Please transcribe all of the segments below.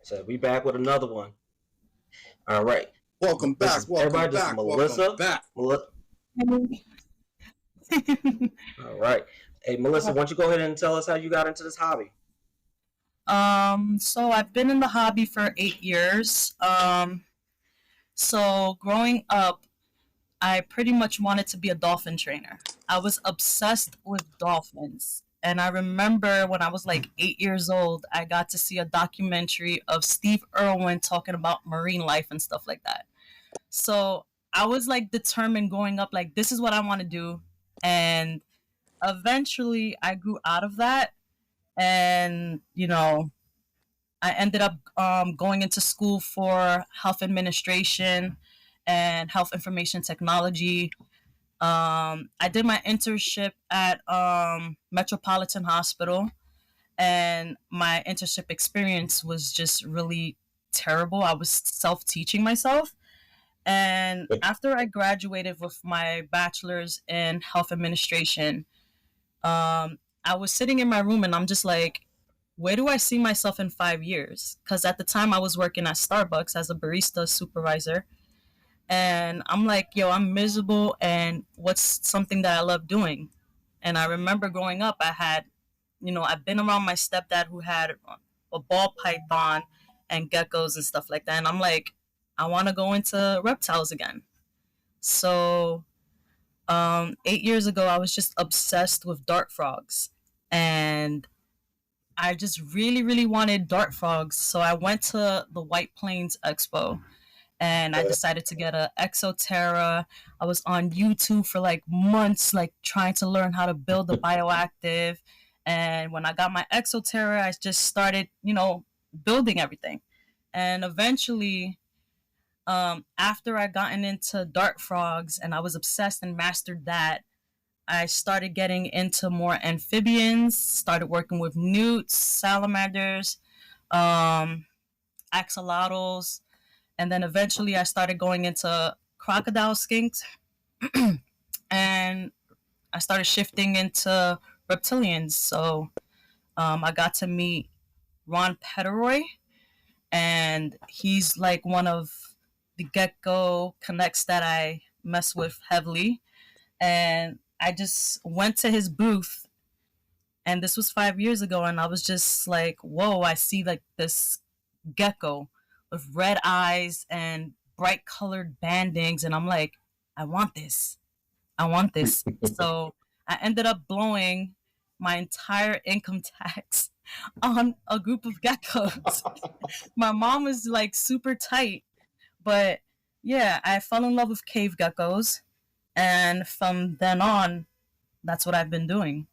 So we back with another one. All right. Welcome back. Everybody, this is Melissa. All right. Hey, Melissa, why don't you go ahead and tell us how you got into this hobby? So I've been in the hobby for 8 years. So growing up, I pretty much wanted to be a dolphin trainer. I was obsessed with dolphins. And I remember when I was like 8 years old, I got to see a documentary of Steve Irwin talking about marine life and stuff like that. So I was like determined growing up, like, this is what I want to do. And eventually I grew out of that. And, I ended up going into school for health administration and health information technology. I did my internship at Metropolitan Hospital, and my internship experience was just really terrible. I was self teaching myself. And after I graduated with my bachelor's in health administration, I was sitting in my room and I'm just like, where do I see myself in 5 years? Because at the time I was working at Starbucks as a barista supervisor. And I'm like, yo, I'm miserable. And what's something that I love doing? And I remember growing up, I've been around my stepdad who had a ball python and geckos and stuff like that. And I'm like, I want to go into reptiles again. So 8 years ago, I was just obsessed with dart frogs. And I just really, really wanted dart frogs. So I went to the White Plains Expo and I decided to get a Exoterra. I was on YouTube for like months, like trying to learn how to build the bioactive. And when I got my Exoterra, I just started, building everything. And eventually, after I gotten into dart frogs and I was obsessed and mastered that, I started getting into more amphibians, started working with newts, salamanders, axolotls, and then eventually I started going into crocodile skinks and I started shifting into reptilians. So I got to meet Ron Petteroy, and he's like one of the gecko connects that I mess with heavily. And I just went to his booth, and this was 5 years ago, and I was just like, whoa, I see like this gecko with red eyes and bright colored bandings, and I'm like, I want this. I want this. So I ended up blowing my entire income tax on a group of geckos. My mom was like super tight, but yeah, I fell in love with cave geckos, and from then on, that's what I've been doing.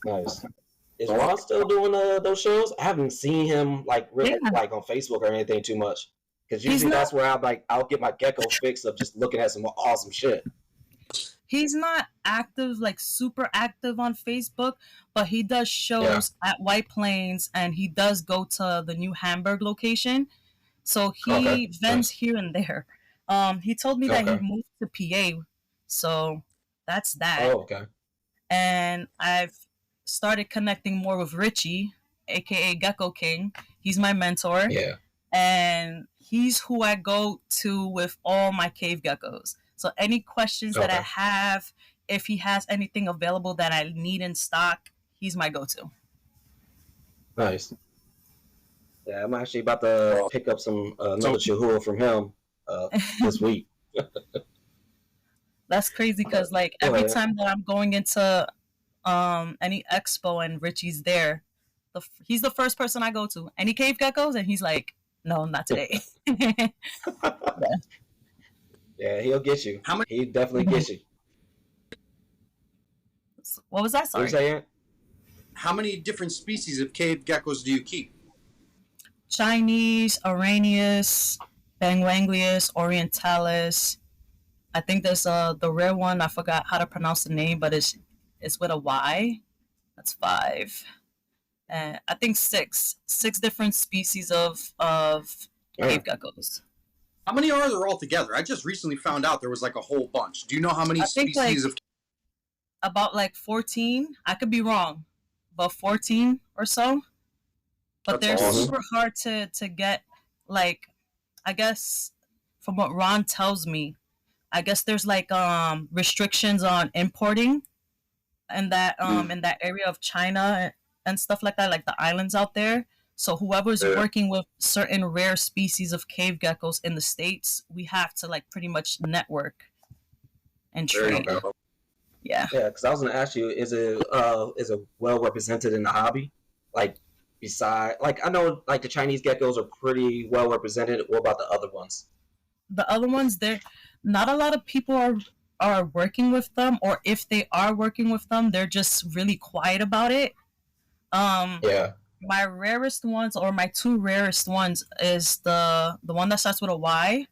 Nice. Is Ron still doing those shows? I haven't seen him like really like on Facebook or anything too much. Because usually that's where I'll get my gecko fix of just looking at some awesome shit. He's not active, like super active on Facebook, but he does shows at White Plains, and he does go to the new Hamburg location. So he vents here and there. He told me that he moved to PA, so that's that. Oh, okay. And I've started connecting more with Richie, aka Gecko King. He's my mentor. Yeah. And he's who I go to with all my cave geckos. So any questions that I have, if he has anything available that I need in stock, he's my go-to. Nice. Yeah, I'm actually about to pick up some another Chihuahua from him this week. That's crazy because like every time that I'm going into any expo and Richie's there, he's the first person I go to. Any cave geckos? And he's like, no, not today. Yeah, he'll get you. He definitely gets you. What was that? Sorry. What are you saying? How many different species of cave geckos do you keep? Chinese, Arrhenius, Benguanglius, Orientalis. I think there's the rare one. I forgot how to pronounce the name, but it's with a Y. That's 5. And I think 6 different species of cave geckos. How many are there altogether? I just recently found out there was like a whole bunch. Do you know how many species of? About like 14. I could be wrong, but 14 or so. but That's they're awesome. super hard to get. Like, I guess from what Ron tells me, I guess there's like restrictions on importing in that area of China and stuff like that, like the islands out there. So whoever's Yeah. working with certain rare species of cave geckos in the States, we have to like pretty much network and There you trade. go. Yeah. Yeah, because I was gonna ask you, is it well represented in the hobby? Like beside, like I know like the Chinese geckos are pretty well represented. What about the other ones? The other ones, they're not a lot of people are working with them, or if they are working with them, they're just really quiet about it. Um, Yeah. my rarest ones, or my two rarest ones, is the one that starts with a Y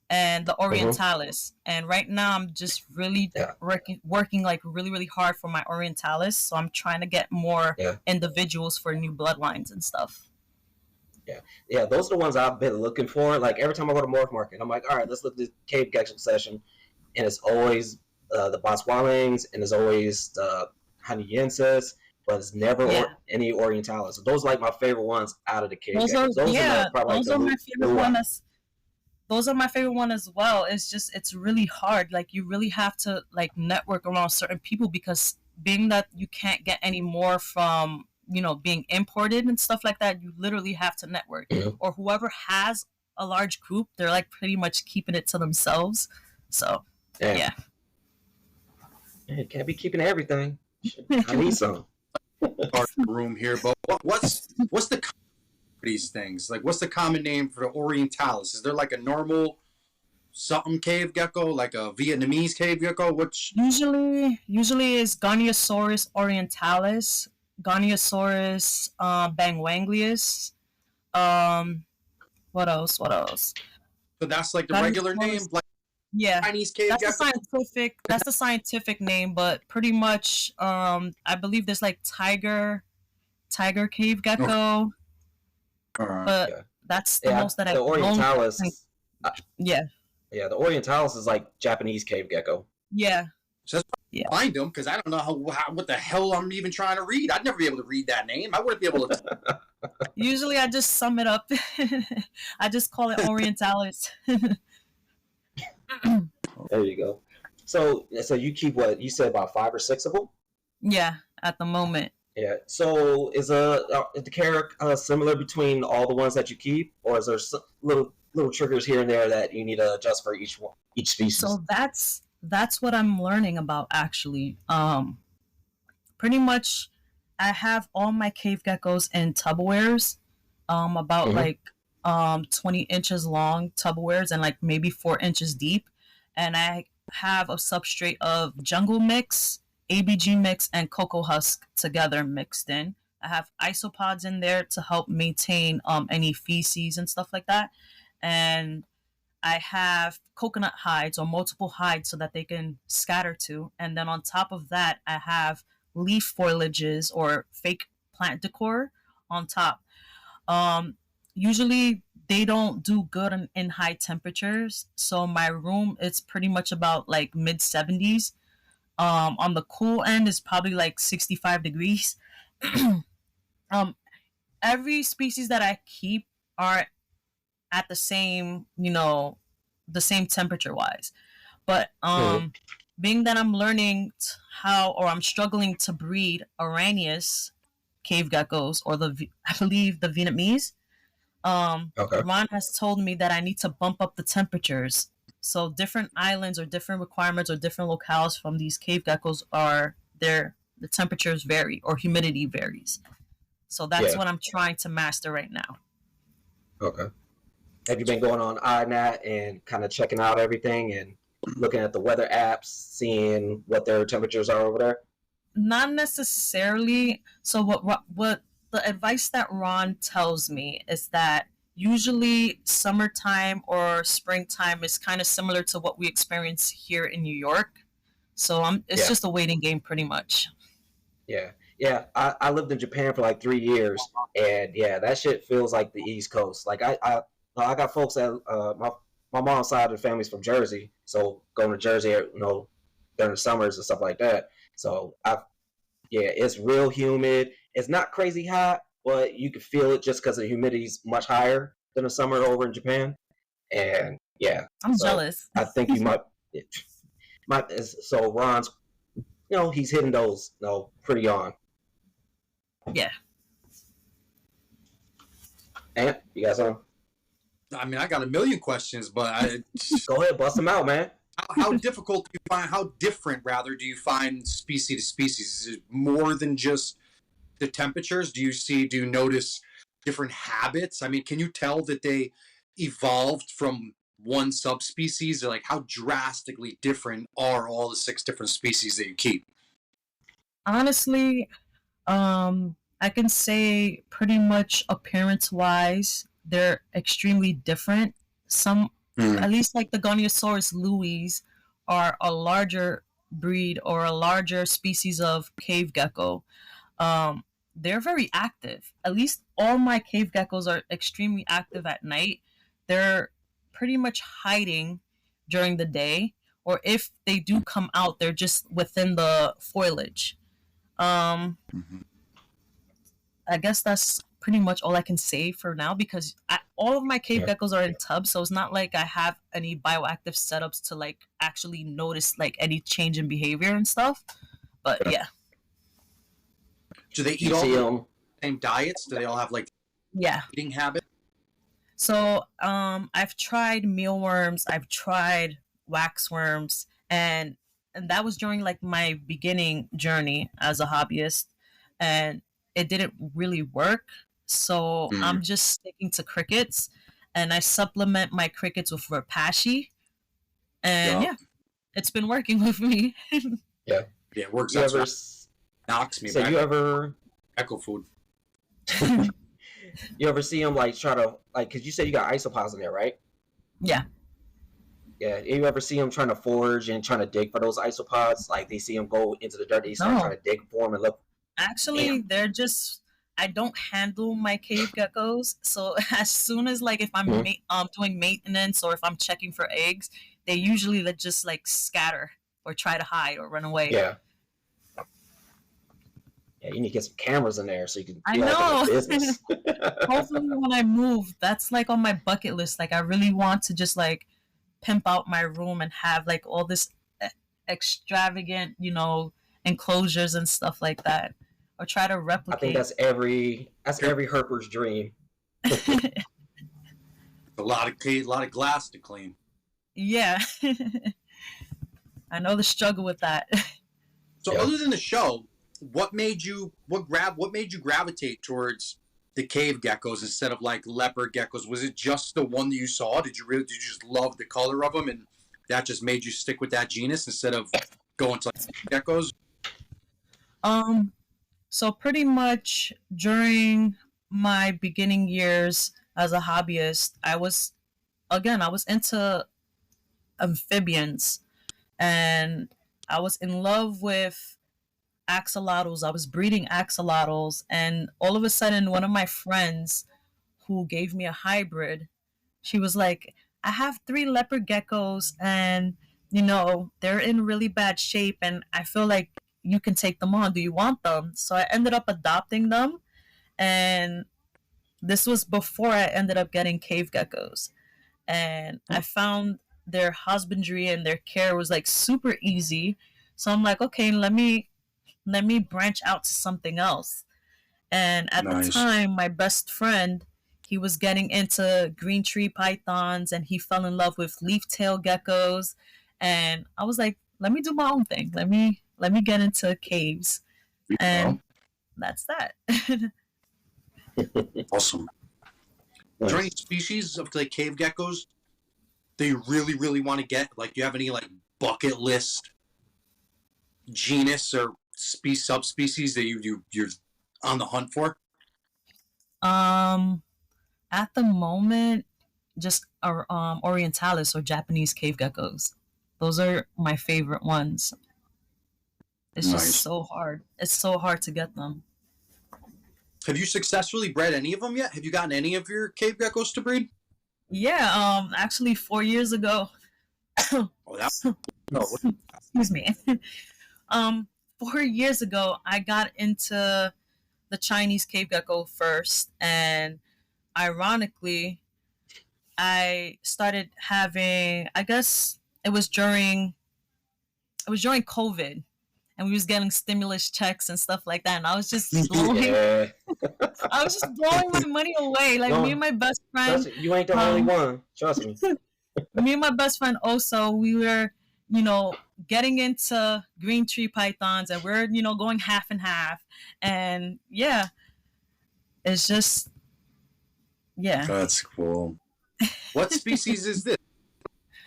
and the Mm-hmm. Orientalis. And right now, I'm just really Yeah. working like really hard for my Orientalis. So I'm trying to get more Yeah. individuals for new bloodlines and stuff. Yeah, yeah, those are the ones I've been looking for. Like every time I go to Morph Market, I'm like, all right, let's look at this cave gecko session, and it's always the Botswallings, and it's always the Honeyensis, but it's never Yeah. any Orientalis. So those are like my favorite ones out of the cave Those are geckos. Those yeah, are probably those like are the my favorite luau. ones. Those are my favorite one as well. It's just it's really hard. Like you really have to like network around certain people, because being that you can't get any more from being imported and stuff like that, you literally have to network. Mhm. Or whoever has a large group, they're like pretty much keeping it to themselves. So Yeah, yeah. Yeah, can't be keeping everything. I need some. part of the room here, but what's the these things? Like, what's the common name for the Orientalis? Is there like a normal something cave gecko, like a Vietnamese cave gecko? Which Usually is Goniosaurus orientalis, Goniosaurus bangwanglius. Um, what else? What else? so that's like the regular name, Goniosaurus. like Yeah, Chinese cave that's the gecko. scientific. That's the scientific name, but pretty much, I believe there's like tiger cave gecko, but Yeah, that's the yeah. most that I The don't. Orientalis, Yeah, yeah, the Orientalis is like Japanese cave gecko. yeah, So that's yeah. find them, because I don't know how what the hell I'm even trying to read. I'd never be able to read that name. I wouldn't be able to. Usually, I just sum it up. I just call it Orientalis. There you go. So you keep what you said about 5 or 6 of them? Yeah, at the moment. Yeah. So is the care similar between all the ones that you keep, or is there some little triggers here and there that you need to adjust for each species? So that's what I'm learning about actually. Pretty much, I have all my cave geckos in Tupperwares, about Mhm. like 20 inches long Tupperwares and like maybe 4 inches deep, and I have a substrate of jungle mix, ABG mix, and cocoa husk together mixed in. I have isopods in there to help maintain any feces and stuff like that, and I have coconut hides or multiple hides so that they can scatter to. And then on top of that, I have leaf foliages or fake plant decor on top. Um, Usually they don't do good in high temperatures. So my room, it's pretty much about like mid 70s. On the cool end is probably like 65 degrees. um, every species that I keep are at the same temperature wise. But Mhm. being that I'm learning how, or I'm struggling to breed Arrhenius cave geckos, or I believe the Vietnamese, Okay. Ron has told me that I need to bump up the temperatures. So different islands or different requirements or different locales from these cave geckos are the temperatures vary or humidity varies. So that's Yeah. what I'm trying to master right now. Okay. Have you been going on iNat and kind of checking out everything and looking at the weather apps, seeing what their temperatures are over there? Not necessarily. So what the advice that Ron tells me is that usually summertime or springtime is kind of similar to what we experience here in New York. So it's Yeah. just a waiting game pretty much. Yeah. Yeah. I lived in Japan for like 3 years, and yeah, that shit feels like the East Coast. Like I got folks that my mom's side of the family's from Jersey, so going to Jersey, during the summers and stuff like that. So yeah, it's real humid. It's not crazy hot, but you can feel it just because the humidity's much higher than the summer over in Japan. And yeah, I'm so jealous. I think you might. So Ron's, he's hitting those, pretty on. Yeah. And you got some? I mean, I got a million questions, but Go ahead, bust them out, man. how difficult do you find? How different, rather, do you find species to species? Is it more than just the temperatures? Do you notice different habits? I mean, can you tell that they evolved from one subspecies? Or like, how drastically different are all the 6 different species that you keep? Honestly, I can say pretty much appearance wise, they're extremely different. Some, at least like the Goniosaurus louis, are a larger breed or a larger species of cave gecko. Um, they're very active. At least all my cave geckos are extremely active at night. They're pretty much hiding during the day, or if they do come out, they're just within the foliage. Um, I guess that's pretty much all I can say for now because all of my cave geckos are in tubs, so it's not like I have any bioactive setups to like actually notice like any change in behavior and stuff. But yeah. Do they eat all the same diets? Do they all have like eating habits? So I've tried mealworms, I've tried waxworms, and that was during like my beginning journey as a hobbyist, and it didn't really work. So I'm just sticking to crickets, and I supplement my crickets with rapashi, and it's been working with me. Yeah, it works. You ever knocks me so back. You ever echo food? You ever see them like try to because you said you got isopods in there, right? Yeah. Yeah. You ever see them trying to forage and trying to dig for those isopods? Like they see them go into the dirt, they start trying to dig for them and look. Actually, they're just. I don't handle my cave geckos, so as soon as like if I'm doing maintenance or if I'm checking for eggs, they usually just like scatter or try to hide or run away. Yeah. Yeah, you need to get some cameras in there so you can. I know. Hopefully, when I move, that's like on my bucket list. Like, I really want to just like pimp out my room and have like all this extravagant, enclosures and stuff like that, or try to replicate. I think that's every herper's dream. a lot of glass to clean. Yeah. I know the struggle with that. So, other than the show, what made you gravitate towards the cave geckos instead of like leopard geckos? Was it just the one that you saw? Did you just love the color of them and that just made you stick with that genus instead of going to like geckos? So pretty much during my beginning years as a hobbyist, I was into amphibians, and I was in love with axolotls. I was breeding axolotls, and all of a sudden, one of my friends who gave me a hybrid, she was like, I have 3 leopard geckos, and they're in really bad shape, and I feel like you can take them on. Do you want them? So I ended up adopting them, and this was before I ended up getting cave geckos. And I found their husbandry and their care was like super easy. So I'm like, okay, let me branch out to something else. And at the time, my best friend, he was getting into green tree pythons, and he fell in love with leaf tail geckos. And I was like, let me do my own thing. Let me get into caves. And that's that. Awesome. Are there any species of like cave geckos that you really, really want to get? Like, do you have any like bucket list genus or subspecies that you're on the hunt for? At the moment, just Orientalis or Japanese cave geckos. Those are my favorite ones. It's just so hard. It's so hard to get them. Have you successfully bred any of them yet? Have you gotten any of your cave geckos to breed? Yeah, actually 4 years ago. Excuse me. 4 years ago, I got into the Chinese cave gecko first, and ironically, I started having. I guess it was during COVID, and we was getting stimulus checks and stuff like that, and I was just blowing. Yeah. I was just blowing my money away. Like me No, and my best trust friend, me, you ain't the only um, one. Trust me. me and my best friend also, we were, you know, getting into green tree pythons, and we're, going half and half, and yeah, it's just yeah. That's cool. What species is this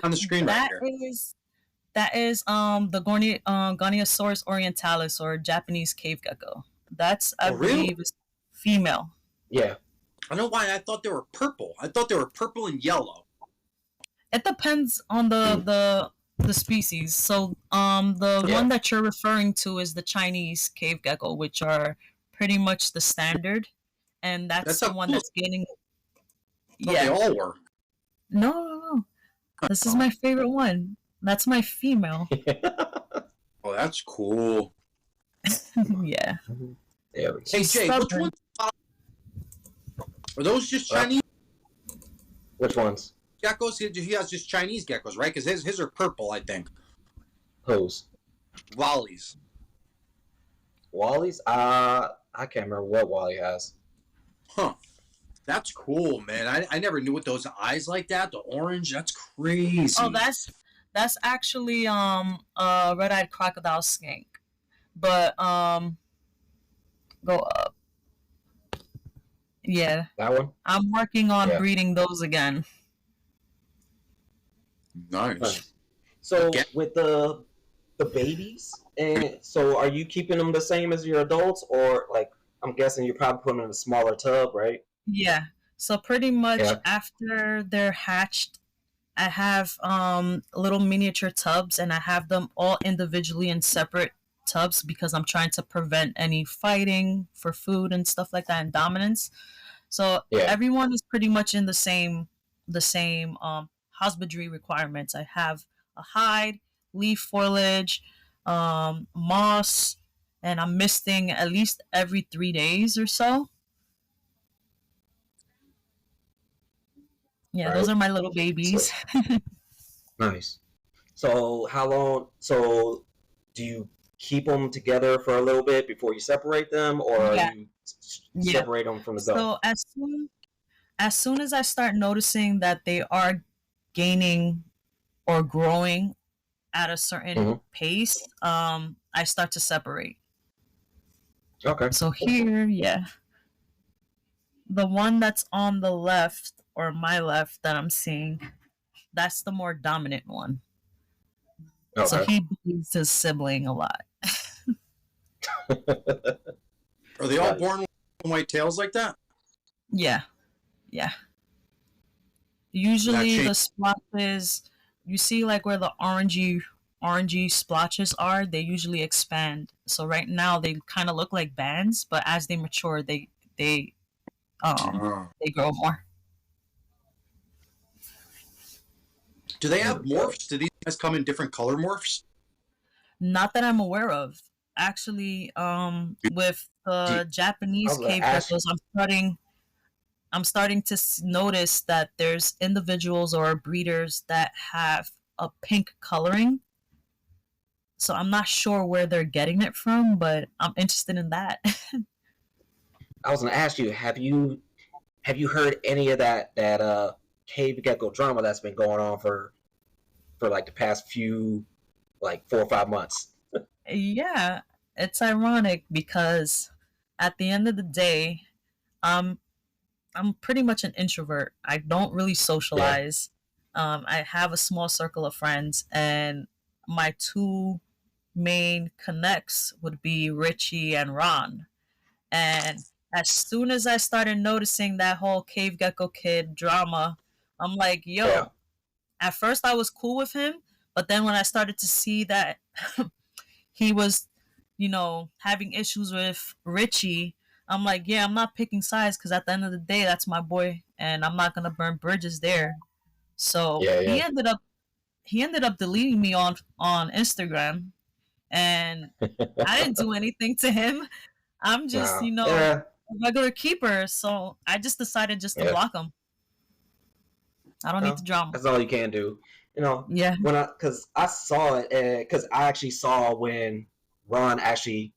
on the screen right That here? is that is the Goniasaurus orientalis, or Japanese cave gecko. That's, I Oh, really? believe, is female. Yeah. I don't know why I thought they were purple. I thought they were purple and yellow. It depends on the species. So the Yeah. one that you're referring to is the Chinese cave gecko, which are pretty much the standard, and that's That's the how one cool. that's gaining. I thought they Yeah. all were. No, no, no. This is my favorite one. That's my female. Oh, that's cool. Yeah. There we go. Hey, She's Jay, which stubborn. ones are those? Just Well- Chinese Which ones? geckos? He has just Chinese geckos, right? Because his are purple, I think. Whose? Wally's. Wally's? I can't remember what Wally has. Huh. That's cool, man. I never knew what those eyes like that. The orange. That's crazy. Oh, that's actually a red-eyed crocodile skink. But go up. Yeah, That one? I'm working on Yeah. breeding those again. nice. Nice. So Yeah. with the babies, and so are you keeping them the same as your adults, or like I'm guessing you're probably putting them in a smaller tub, right? Yeah. So pretty much Yeah. after they're hatched, I have little miniature tubs, and I have them all individually in separate tubs because I'm trying to prevent any fighting for food and stuff like that, and dominance. So Yeah. everyone is pretty much in the same husbandry requirements. I have a hide, leaf foliage, moss, and I'm misting at least every 3 days or so. Yeah, Right. those are my little So babies. nice. So how long? So do you keep them together for a little bit before you separate them, or Yeah, you yeah. separate them from the go? So as soon as I start noticing that they are gaining or growing at a certain Mhm. pace, I start to separate. Okay. So here, yeah, the one that's on the left, or my left, that I'm seeing, that's the more dominant one. So Okay. he bleeds his sibling a lot. Are they all Nice. born with white tails like that? Yeah, yeah. Usually That the splotches, you see like where the orangey splotches are, they usually expand. So right now they kind of look like bands, but as they mature, they Oh. they grow more. Do they There have we go. morphs? Do these guys come in different color morphs? Not that I'm aware of. Actually, with Do- the Japanese I was gonna cave ask you. geckos, I'm starting to notice that there's individuals or breeders that have a pink coloring. So I'm not sure where they're getting it from, but I'm interested in that. I was gonna ask you, have you heard any of that cave gecko drama that's been going on for like the past few like 4 or 5 months? Yeah, it's ironic because at the end of the day, um, I'm pretty much an introvert. I don't really Yeah. socialize. I have a small circle of friends, and my two main connects would be Richie and Ron. And as soon as I started noticing that whole cave gecko kid drama, I'm like, Yeah. yo, at first I was cool with him, but then when I started to see that he was, having issues with Richie, I'm like, yeah, I'm not picking sides because at the end of the day, that's my boy, and I'm not gonna burn bridges there. So Yeah. he Yeah. ended up deleting me on Instagram, and I didn't do anything to him. I'm just, No. a Yeah. regular keeper, so I just decided just to Yeah. block them. I don't need No. the drama. That's all you can do. Yeah. Because I saw it, because I actually saw when Ron actually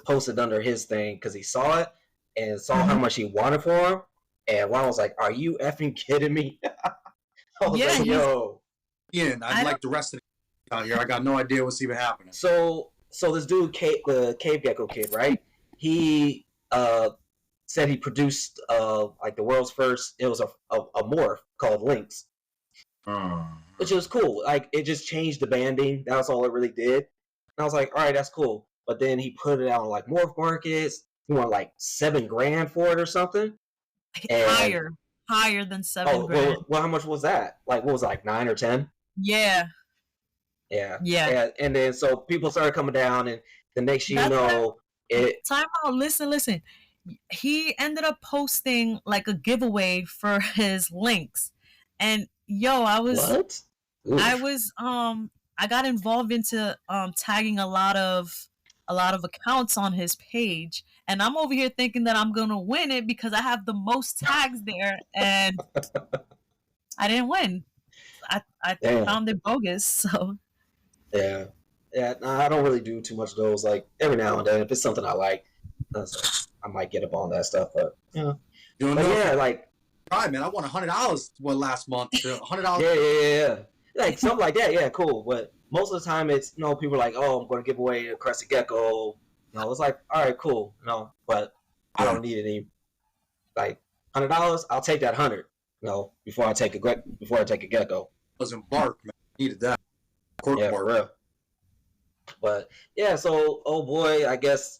posted under his thing, because he saw it and saw how Hmm. much he wanted for him, and Ron was like, "Are you effing kidding me?" I was Yeah, like, "Yo." I'd I don't, like the rest of the out here. I got no idea what's even happening. So this dude, the cave gecko kid, right? He said he produced like the world's first. It was a morph called Lynx, which was cool. Like it just changed the banding. That was all it really did. And I was like, all right, that's cool. But then he put it out on like morph markets. He wanted like $7,000 for it or something. And higher than seven oh grand. well, how much was that? Like what was it, like 9 or 10? Yeah, Yeah, yeah. and then so people started coming down, and the next you That's what. know it. Time out. Listen. He ended up posting like a giveaway for his links, and yo, What? I Oof. was I got involved into tagging a lot of accounts on his page, and I'm over here thinking that I'm gonna win it because I have the most tags there, and I didn't win. I Damn. found it bogus. So Yeah. Yeah. No, I don't really do too much of those. Like every now and then, if it's something I like, I might get up on that stuff. But yeah. You don't But know if you yeah, like try, man. I won $100 last month. $100. yeah. Like something like that. Yeah, cool. But most of the time, it's people are like, oh, I'm going to give away a crested gecko. It's like, all right, cool. But I Yeah. don't need any like $100. I'll take that 100. Before I take a gecko. Wasn't bark, man. Needed that. Cork Yeah, bark. for real. But yeah, so oh boy, I guess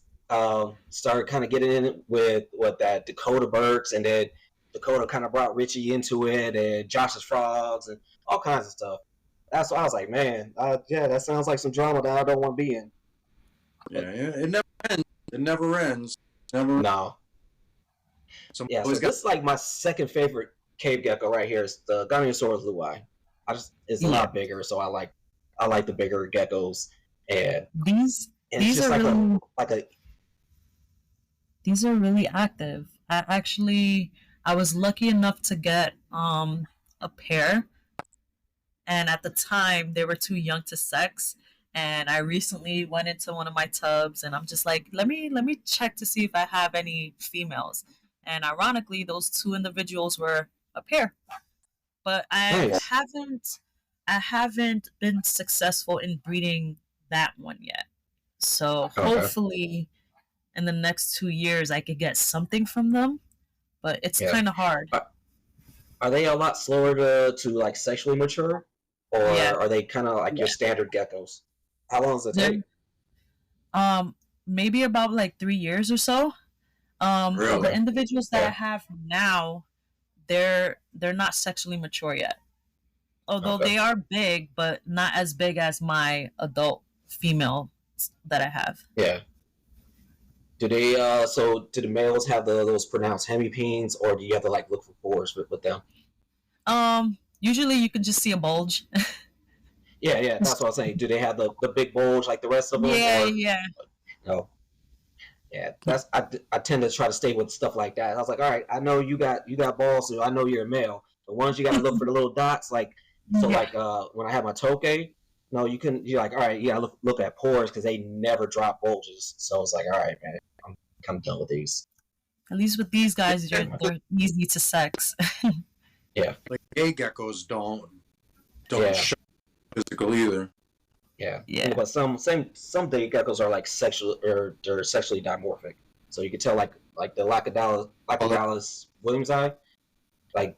started kind of getting in it with what that Dakota Burks, and then Dakota kind of brought Richie into it, and Josh's Frogs, and all kinds of stuff. That's why I was like, man, yeah, that sounds like some drama that I don't want to be in. Yeah, it never ends. It never ends. Never. No. Yeah, so Always got. this is like my second favorite cave gecko right here. It's the Goniasaurus luai. It's a yeah, lot bigger, so I like the bigger geckos, and these it's these just are really like a these are really active. I was lucky enough to get a pair, and at the time they were too young to sex, and I recently went into one of my tubs and I'm just like, let me check to see if I have any females. And ironically, those two individuals were a pair. But nice. I haven't been successful in breeding that one yet. So Okay. hopefully in the next 2 years I could get something from them, but it's Yeah. kind of hard. Are they a lot slower to like sexually mature, or Yeah, are they kind of like your yeah. standard geckos? How long does it take? They're maybe about like 3 years or so. The Okay. Really? individuals that I Yeah. have now, they're not sexually mature yet. Although Okay. they are big, but not as big as my adult female that I have. Yeah. Do they? So do the males have those pronounced hemipenes, or do you have to like look for pores with them? Usually you can just see a bulge. Yeah. That's what I'm saying. Do they have the big bulge like the rest of them, Yeah, or yeah. no? Yeah. I tend to try to stay with stuff like that. I was like, all right, I know you got balls, so I know you're a male. The ones you got to look for the little dots, like so, Yeah. like when I have my toke, no, you're like, all right, you gotta look at pores because they never drop bulges. So it's like, all right, man, I'm kind of done with these. At least with these guys, Pretty much. they're easy to sex. Yeah, Like gay geckos don't yeah, show physical either. yeah. Yeah. But some day geckos are like sexual or they're sexually dimorphic. So you can tell like the Lacodalis Williamsi, like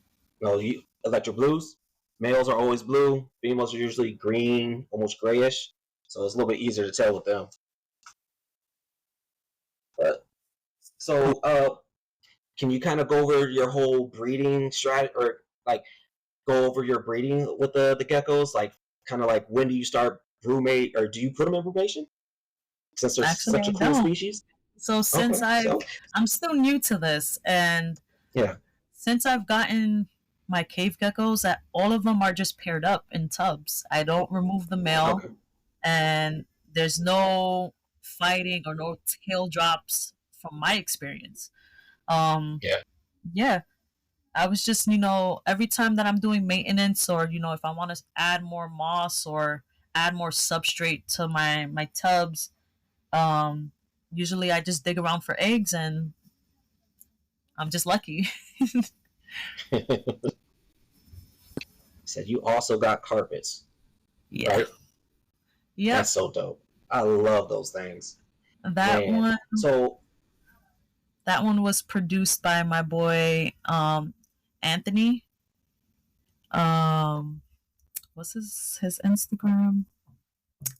electro blues. Males are always blue. Females are usually green, almost grayish. So it's a little bit easier to tell with them. But so can you kind of go over your whole breeding strategy, or like go over your breeding with the geckos? Like, kind of like when do you start roommate, or do you put them in roommation since they're Actually, such I a cool don't. species? So Okay, so I'm still new to this, and yeah, since I've gotten my cave geckos, that all of them are just paired up in tubs. I don't remove the male, okay, and there's no fighting or no tail drops. from my experience. Um, Yeah. yeah, I was just, every time that I'm doing maintenance, or, if I want to add more moss or add more substrate to my tubs, um, usually I just dig around for eggs, and I'm just lucky. Said you also got carpets, Yeah. right? Yep. That's so dope. I love those things, That man. one So that one was produced by my boy Anthony. Um what's his Instagram?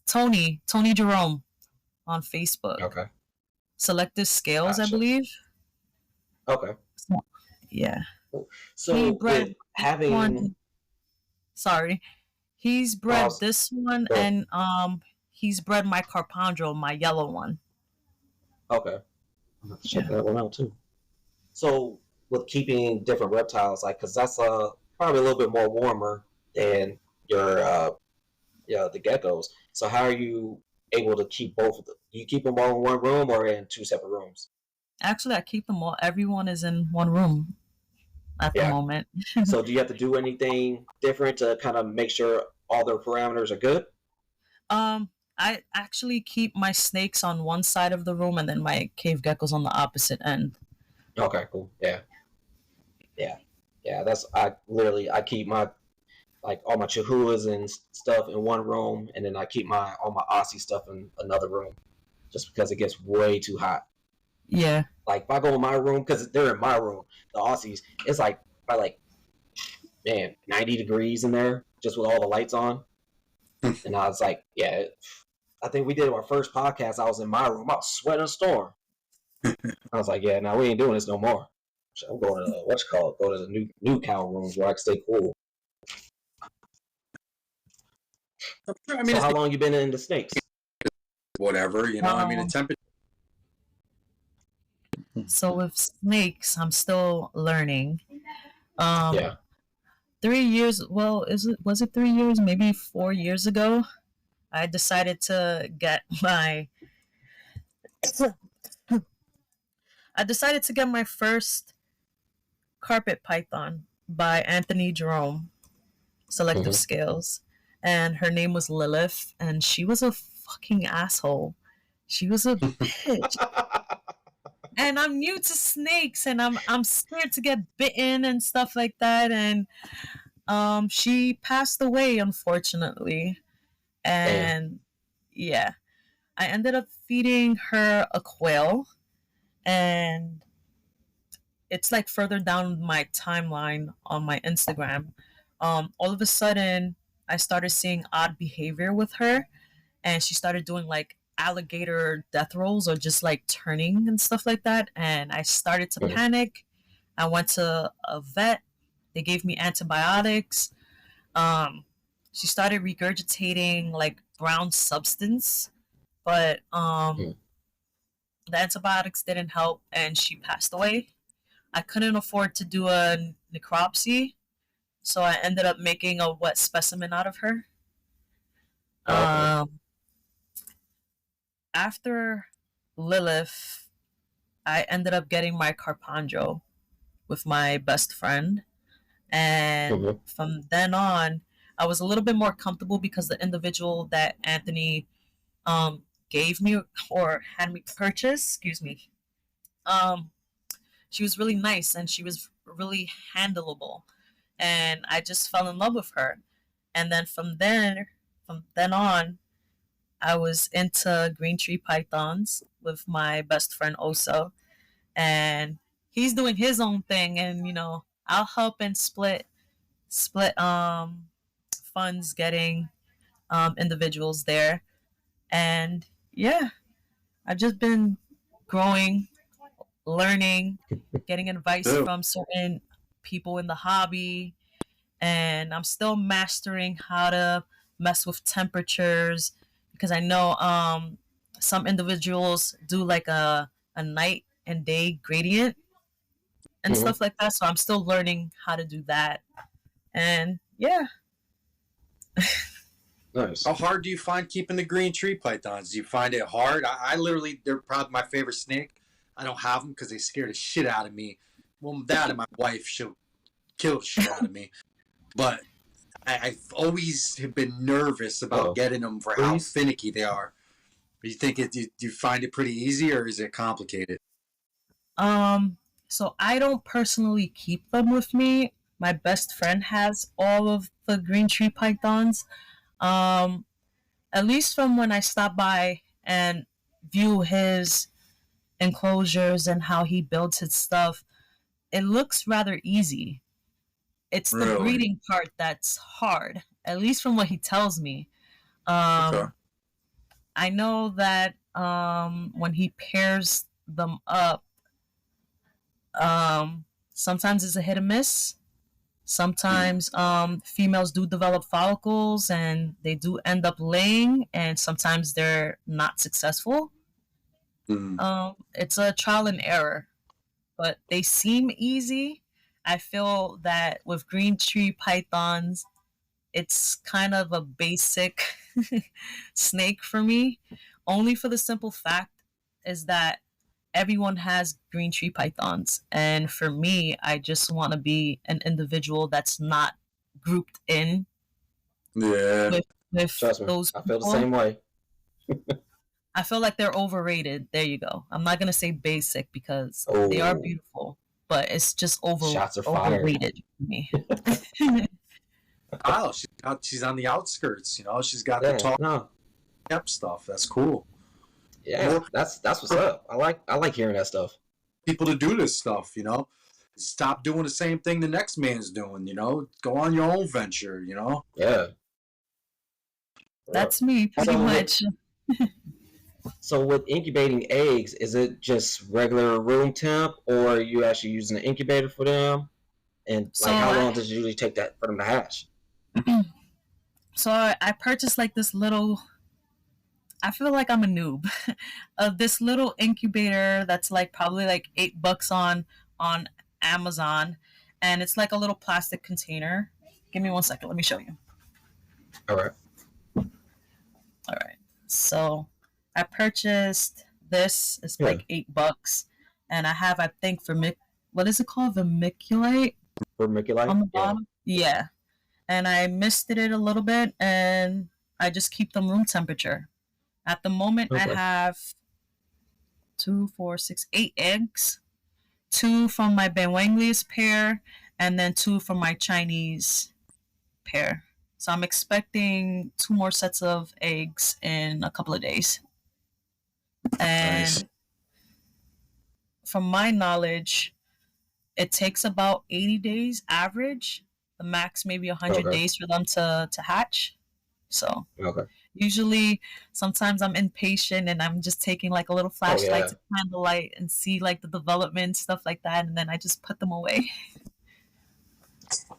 Tony Jerome on Facebook. okay, Selective Scales, I gotcha. believe. Okay, So, yeah. He so with bred this having, one. Sorry. He's no, bred this one, go ahead. and he's bred my Carpandro, my yellow one. Okay, I'm gonna have to check Yeah. that one out too. So with keeping different reptiles, like, because that's probably a little bit more warmer than your yeah, the geckos. So how are you able to keep both of them? You keep them all in one room or in two separate rooms? Actually, I keep them all. Everyone is in one room at the Yeah. moment. So do you have to do anything different to kind of make sure all their parameters are good? Um, I actually keep my snakes on one side of the room and then my cave geckos on the opposite end. Okay, cool. Yeah, yeah, yeah. That's I keep my like all my chihuahuas and stuff in one room, and then I keep my all my Aussie stuff in another room, just because it gets way too hot. Yeah. Like if I go in my room, because they're in my room, the Aussies, it's like by like man 90 degrees in there, just with all the lights on. And I was like, yeah, I think we did our first podcast. I was in my room, I was sweating a storm. I was like, yeah, now we ain't doing this no more. So I'm going to what's it called? Go to the new cow rooms where I can stay cool. I mean, So it's how long you been in the snakes? whatever, you know. I mean, the Um, temperature. so with snakes, I'm still learning. Um, Yeah. 3 years. Well, was it 3 years? Maybe 4 years ago, I decided to get my. I decided to get my first carpet python by Anthony Jerome, Selective Mm-hmm. Scales, and her name was Lilith, and she was a fucking asshole. She was a bitch. And I'm new to snakes, and I'm scared to get bitten and stuff like that. And she passed away, unfortunately. Damn. And yeah, I ended up feeding her a quail, and it's like further down my timeline on my Instagram. All of a sudden, I started seeing odd behavior with her, and she started doing like alligator death rolls or just like turning and stuff like that. And I started to Mm-hmm. panic. I went to a vet. They gave me antibiotics. Um, she started regurgitating like brown substance, but the antibiotics didn't help, and she passed away. I couldn't afford to do a necropsy, so I ended up making a wet specimen out of her. Okay. Um, After Lilith, I ended up getting my Carpandro with my best friend. And Mm-hmm. from then on, I was a little bit more comfortable because the individual that Anthony gave me or had me purchase, excuse me, um, she was really nice and she was really handleable. And I just fell in love with her. And then from then on, I was into green tree pythons with my best friend Oso, and he's doing his own thing, and I'll help and split funds getting individuals there. And yeah, I've just been growing, learning, getting advice Too. from certain people in the hobby, and I'm still mastering how to mess with temperatures because I know some individuals do like a night and day gradient and Mm-hmm. stuff like that. So I'm still learning how to do that. And yeah, Nice. How hard do you find keeping the green tree pythons? Do you find it hard? I literally, they're probably my favorite snake. I don't have them because they scare the shit out of me. Well, that and my wife, she'll kill the shit out of me. But I've always been nervous about getting them for how finicky they are. Do you think do you find it pretty easy, or is it complicated? So I don't personally keep them with me. My best friend has all of the green tree pythons. Um, at least from when I stop by and view his enclosures and how he builds his stuff, it looks rather easy. It's the Really? breeding part that's hard, at least from what he tells me. Okay. I know that when he pairs them up, sometimes it's a hit and miss. Sometimes females do develop follicles and they do end up laying, and sometimes they're not successful. It's a trial and error, but they seem easy. I feel that with green tree pythons, it's kind of a basic snake for me, only for the simple fact is that everyone has green tree pythons, and for me, I just want to be an individual that's not grouped in Yeah. with Trust me, those I people. feel the same way. I feel like they're overrated. There you go. I'm not gonna say basic because they are beautiful, but it's just Shots are fired. overrated for me. Oh, she's on the outskirts. She's got the talk kept stuff. That's cool. Yeah, that's what's up. I like hearing that stuff. People to do this stuff. Stop doing the same thing the next man's doing. Go on your own venture. Yeah. That's me pretty much. So with incubating eggs, is it just regular room temp, or are you actually using an incubator for them? And how long does it usually take that for them to hatch? So I purchased like this little. I feel like I'm a noob. This little incubator that's like probably like $8 on Amazon, and it's like a little plastic container. Give me 1 second. Let me show you. All right. So I purchased this. It's like $8, and I have, I think, what is it called? Vermiculite. Vermiculite on the bottom. Yeah, and I misted it a little bit, and I just keep them room temperature. At the moment, I have 2, 4, 6, 8 eggs. 2 from my Benwanglius pair, and then 2 from my Chinese pair. So I'm expecting 2 more sets of eggs in a couple of days. And from my knowledge, it takes about 80 days average. The max maybe 100 days for them to hatch. So usually, sometimes I'm impatient and I'm just taking like a little flashlight to candlelight and see like the development, stuff like that, and then I just put them away.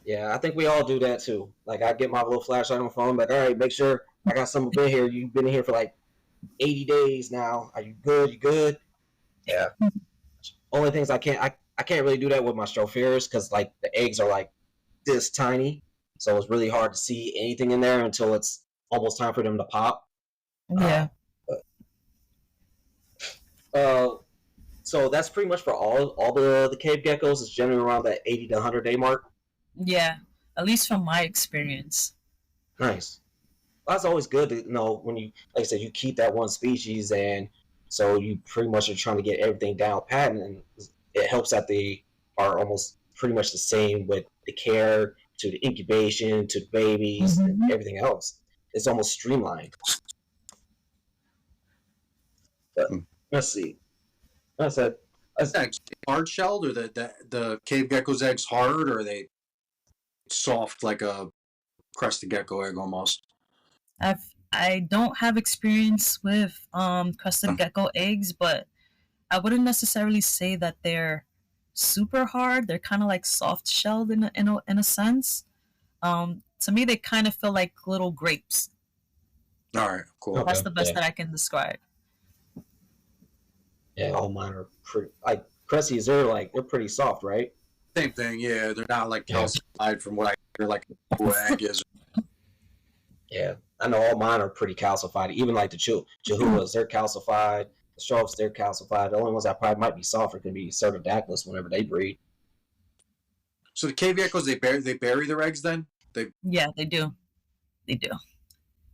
Yeah, I think we all do that too. Like I get my little flashlight on my phone, like, all right, make sure I got someone been here. You've been here for like 80 days now. Are you good? You good? Yeah. Only things I can't really do that with my Stropharis because like the eggs are like this tiny, so it's really hard to see anything in there until it's almost time for them to pop. Yeah. So that's pretty much for all the cave geckos. It's generally around that 80 to 100 day mark. Yeah, at least from my experience. Nice. Well, that's always good to know when you, like I said, you keep that one species, and so you pretty much are trying to get everything down pat, and it helps that they are almost pretty much the same with the care to the incubation to the babies and everything else. It's almost streamlined. But let's see. I said, hard shelled, or the cave gecko's eggs hard, or are they soft like a crested gecko egg almost? I don't have experience with crested gecko eggs, but I wouldn't necessarily say that they're super hard. They're kind of like soft shelled in a sense. To me, they kind of feel like little grapes. All right, cool. That's the best that I can describe. Yeah, all mine are pretty like Cresties. They're pretty soft, right? Same thing. Yeah, they're not like calcified from what I hear like a egg is. Yeah, I know all mine are pretty calcified. Even like the Chihuahuas, they're calcified. show if they're calcified. The only ones that probably might be softer could be Cerdodactylus whenever they breed. So the cave geckos, they bury their eggs then? Yeah, they do. They do.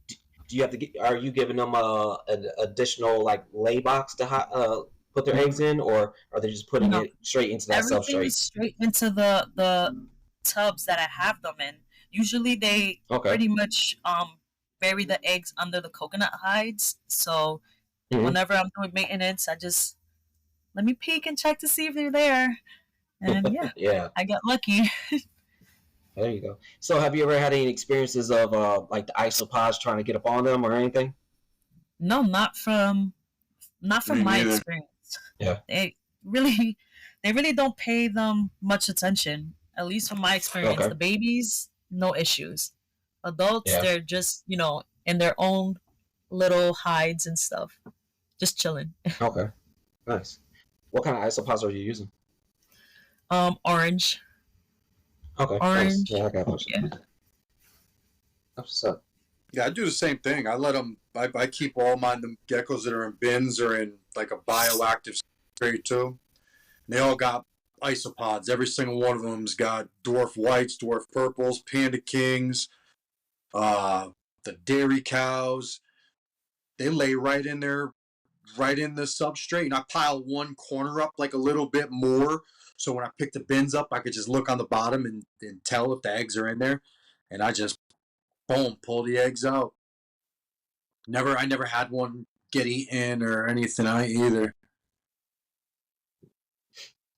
Do you have to get? Are you giving them an additional like lay box to put their eggs in, or are they just putting it straight into that Everything substrate? is straight into the tubs that I have them in. Usually they pretty much bury the eggs under the coconut hides. So whenever I'm doing maintenance, I just let me peek and check to see if they're there. And yeah, yeah, I got lucky. there you go. So have you ever had any experiences of like the isopods trying to get up on them or anything? No, not from my experience. Yeah. They really don't pay them much attention. At least from my experience. The babies, no issues. Adults, they're just, in their own little hides and stuff. Just chilling. Okay. Nice. What kind of isopods are you using? Orange. Okay. Orange. Nice. Yeah, I got those. Yeah. That's what's up. Yeah, I do the same thing. I let them. I keep all the geckos that are in bins or in like a bioactive crate too. And they all got isopods. Every single one of them's got dwarf whites, dwarf purples, panda kings, the dairy cows. They lay right in there, right in the substrate, and I pile one corner up like a little bit more. So when I pick the bins up, I could just look on the bottom and tell if the eggs are in there. And I just, boom, pull the eggs out. I never had one get eaten or anything either.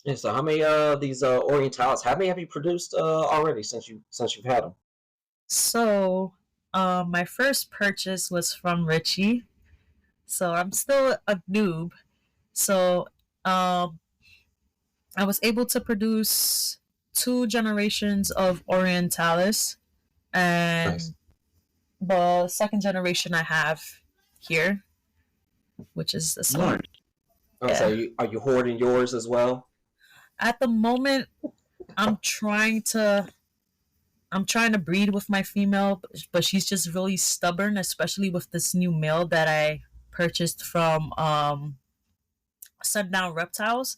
Yeah, so how many these Orientalis, how many have you produced already since you've had them? So, my first purchase was from Richie. So I'm still a noob. So, I was able to produce 2 generations of Orientalis, and the second generation I have here, which is this one. Yeah. So are you hoarding yours as well? At the moment, I'm trying to breed with my female, but she's just really stubborn, especially with this new male that I purchased from Sundown Reptiles.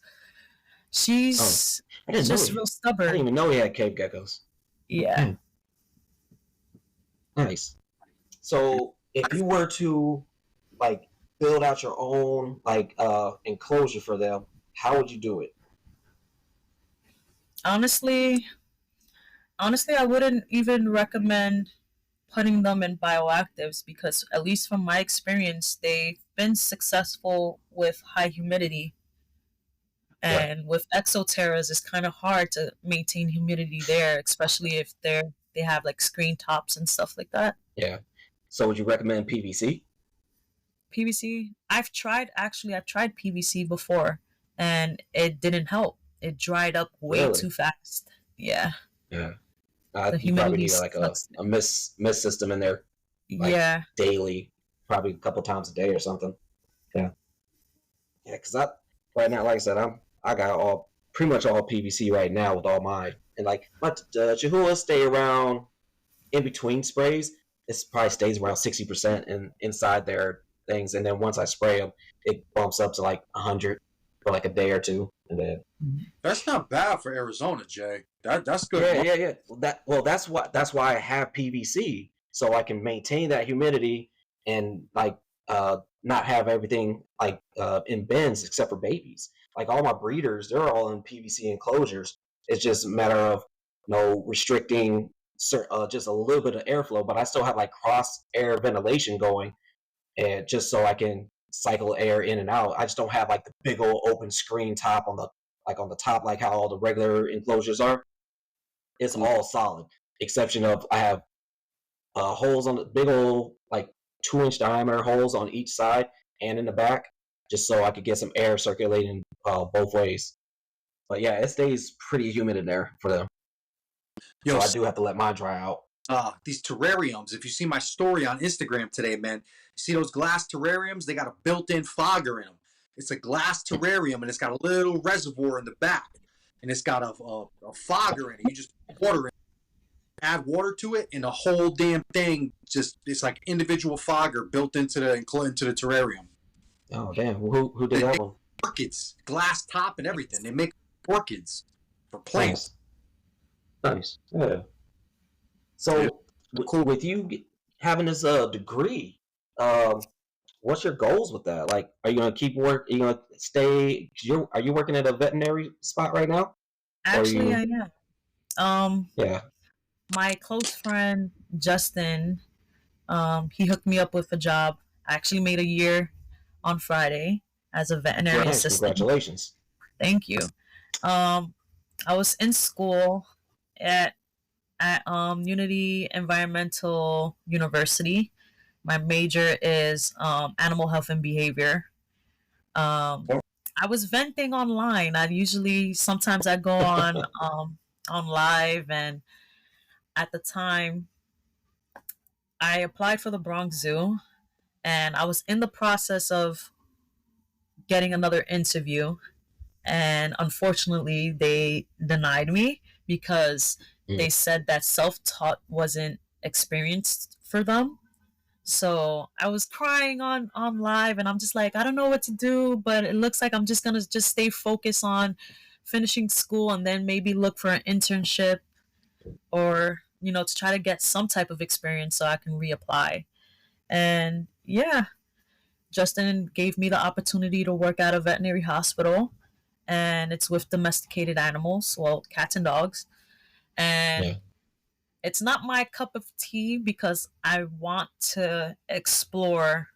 She's just real stubborn. I didn't even know he had cave geckos. Yeah. Nice. So if you were to like build out your own like enclosure for them, how would you do it? Honestly, I wouldn't even recommend putting them in bioactives because, at least from my experience, they've been successful with high humidity. And with exoterras, it's kind of hard to maintain humidity there, especially if they have like screen tops and stuff like that. Yeah. So would you recommend PVC? PVC? I've tried PVC before, and it didn't help. It dried up way too fast. Yeah. Yeah. You probably need like a mist system in there. Like daily, probably a couple times a day or something. Yeah. Yeah, because right now, like I said, I got pretty much all PVC right now with all mine, and like my Chihuahuas stay around in between sprays. It probably stays around 60% inside their things, and then once I spray them, it bumps up to like 100 for like a day or two, and then. That's not bad for Arizona, Jay. That's good. Yeah. That's why I have PVC, so I can maintain that humidity and like not have everything like in bins except for babies. Like all my breeders, they're all in PVC enclosures. It's just a matter of restricting just a little bit of airflow, but I still have like cross air ventilation going, and just so I can cycle air in and out. I just don't have like the big old open screen top on the top, like how all the regular enclosures are. It's all solid, exception of I have holes on the big old like 2-inch diameter holes on each side and in the back, just so I could get some air circulating both ways. But yeah, it stays pretty humid in there for them. So I do have to let mine dry out. These terrariums, if you see my story on Instagram today, man, you see those glass terrariums? They got a built-in fogger in them. It's a glass terrarium, and it's got a little reservoir in the back, and it's got a fogger in it. You just add water to it, and the whole damn thing it's like individual fogger built into the terrarium. Oh damn, who did They that make one? orchids, glass top and everything. They make orchids for plants. Nice, nice. Yeah. Yeah, So cool. with you having this degree, um, what's your goals with that? Like, are you gonna keep work? Are you gonna stay? Are you working at a veterinary spot right now, or are Actually, you? I am. Um, Yeah, my close friend Justin, he hooked me up with a job. I actually made a year on Friday as a veterinary nice. assistant. Congratulations. Thank you. Um, I was in school at Unity Environmental University. My major is animal health and behavior. Um, I was venting online. I usually sometimes I go on live, and at the time I applied for the Bronx Zoo, and I was in the process of getting another interview, and unfortunately they denied me because Mm. they said that self-taught wasn't experienced for them. So I was crying on live, and I'm just like, I don't know what to do, but it looks like I'm just gonna just stay focused on finishing school and then maybe look for an internship, or to try to get some type of experience so I can reapply. And yeah, Justin gave me the opportunity to work at a veterinary hospital, and it's with domesticated animals, well, cats and dogs. Yeah, And it's not my cup of tea because I want to explore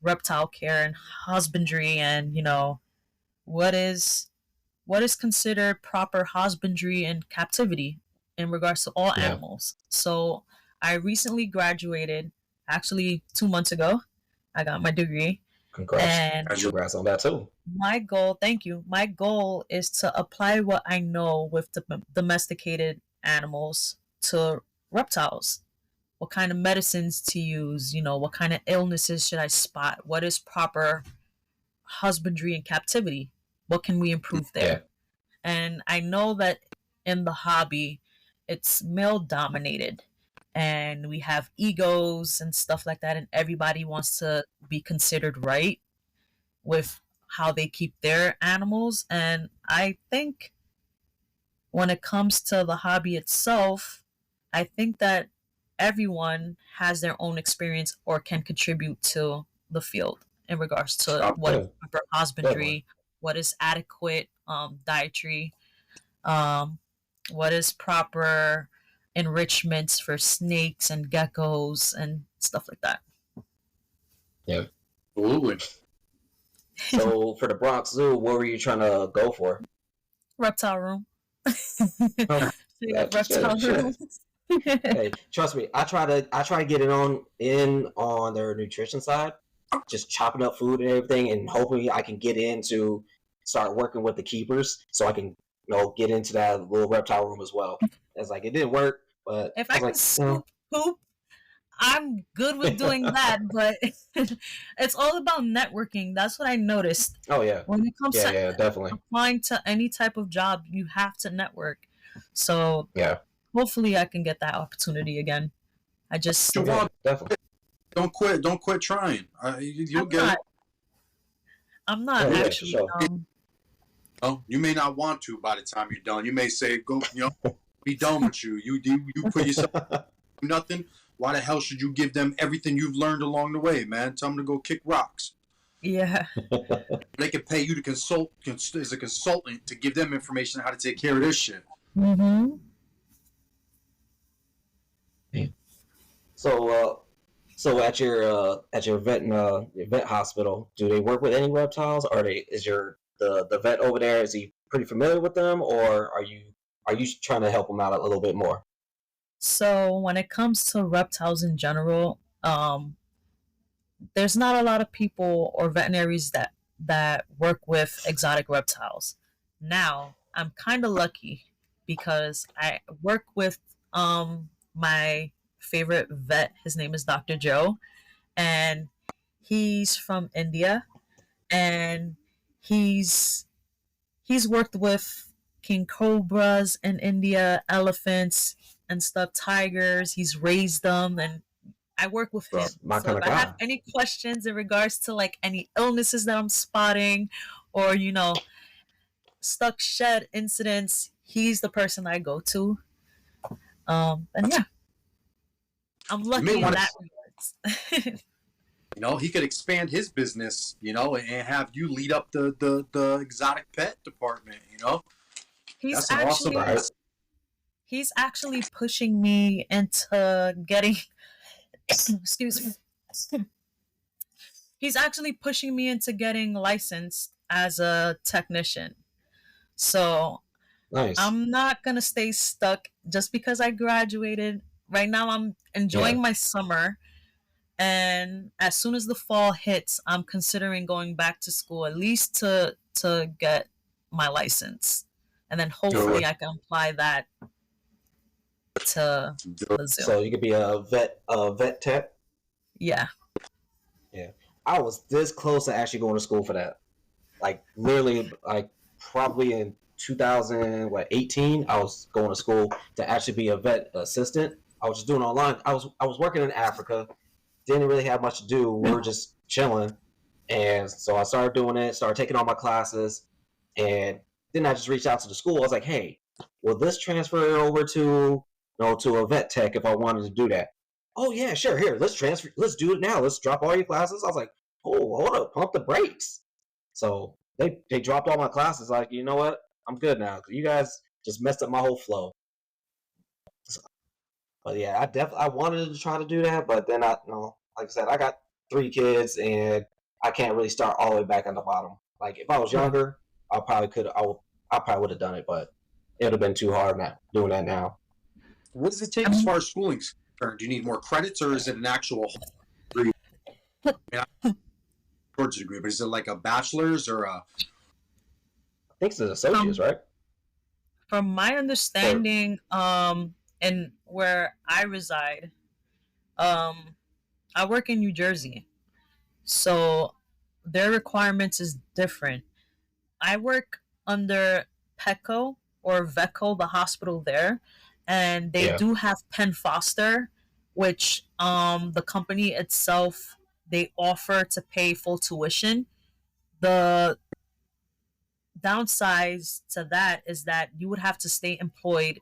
reptile care and husbandry, and what is what is considered proper husbandry and captivity in regards to all yeah. animals. So I recently graduated, actually 2 months ago. I got my degree, Congrats, and congrats on that too. my goal, thank you, my goal is to apply what I know with the domesticated animals to reptiles. What kind of medicines to use, what kind of illnesses should I spot, what is proper husbandry and captivity, what can we improve Yeah, there. And I know that in the hobby it's male dominated, and we have egos and stuff like that, and everybody wants to be considered right with how they keep their animals. And I think when it comes to the hobby itself, I think that everyone has their own experience or can contribute to the field in regards to what is yeah, proper definitely. husbandry, what is adequate dietary, um, what is proper enrichments for snakes and geckos and stuff like that. Yeah. Absolutely. So for the Bronx Zoo, what were you trying to go for? Reptile room. Oh, Straight up shit, reptile room. shit. Hey, trust me, I try to get it on their nutrition side, just chopping up food and everything, and hopefully I can get in to start working with the keepers, so I can get into that little reptile room as well. It's like it didn't work, but If I I was can like, scoop poop, I'm good with doing that, but it's all about networking. That's what I noticed. oh yeah, When it comes yeah, to yeah, definitely, applying to any type of job, you have to network. So yeah, hopefully I can get that opportunity again. I just, yeah, Javon, definitely, don't quit. Don't quit trying. You'll I'm get it. not, I'm not oh yeah, for actually, sure, Oh, you may not want to by the time you're done. You may say, "Go, be done with you. You put yourself through nothing. Why the hell should you give them everything you've learned along the way, man? Tell them to go kick rocks. yeah. They can pay you to consult as a consultant to give them information on how to take care of this shit." Mm-hmm. So, so at your vet hospital, do they work with any reptiles? Are they is your the vet over there? Is he pretty familiar with them, or are you trying to help him out a little bit more? So when it comes to reptiles in general, there's not a lot of people or veterinaries that work with exotic reptiles. Now, I'm kind of lucky because I work with my favorite vet. His name is Dr. Joe, and he's from India, and he's he's worked with king cobras in India, elephants and stuff, tigers. He's raised them, and I work with Bro, him. my So kind if of I have guy. any questions in regards to like any illnesses that I'm spotting, or stuck shed incidents, he's the person I go to. And yeah, I'm You may lucky in want to, that regards. he could expand his business, and have you lead up the exotic pet department. he's That's an awesome actually Right? he's actually pushing me into getting excuse me. He's actually pushing me into getting licensed as a technician. So Nice. I'm not gonna stay stuck just because I graduated. Right now I'm Yeah. enjoying my summer, and as soon as the fall hits, I'm considering going back to school at least to get my license. And then Do hopefully it. I can apply that to Do it. the zoo. So you could be a vet tech. Yeah. Yeah. I was this close to actually going to school for that. Like literally, like probably in 2018, I was going to school to actually be a vet assistant. I was just doing online. I was working in Africa. Didn't really have much to do. We were just chilling, and so I started doing it. Started taking all my classes, and then I just reached out to the school. I was like, "Hey, will this transfer over to a vet tech if I wanted to do that?" Oh yeah, sure. Here, let's transfer. Let's do it now. Let's drop all your classes. I was like, "Oh, hold up, pump the brakes." So they dropped all my classes. Like, you know what? I'm good now. You guys just messed up my whole flow. So, but yeah, I wanted to try to do that, but then like I said, I got 3 kids and I can't really start all the way back on the bottom. Like if I was Right. younger, I probably would have done it, but it would have been too hard now doing that now. What does it take as Um, far as schooling's concerned? Do you need more credits, or is it an actual degree? I mean, towards a degree, but is it like a bachelor's or a? I think it's an associates, from right? from my Or understanding, and where I reside, um, I work in New Jersey, so their requirements is different. I work under PECO or VECO, the hospital there, and they yeah, do have Penn Foster, which the company itself they offer to pay full tuition. The downside to that is that you would have to stay employed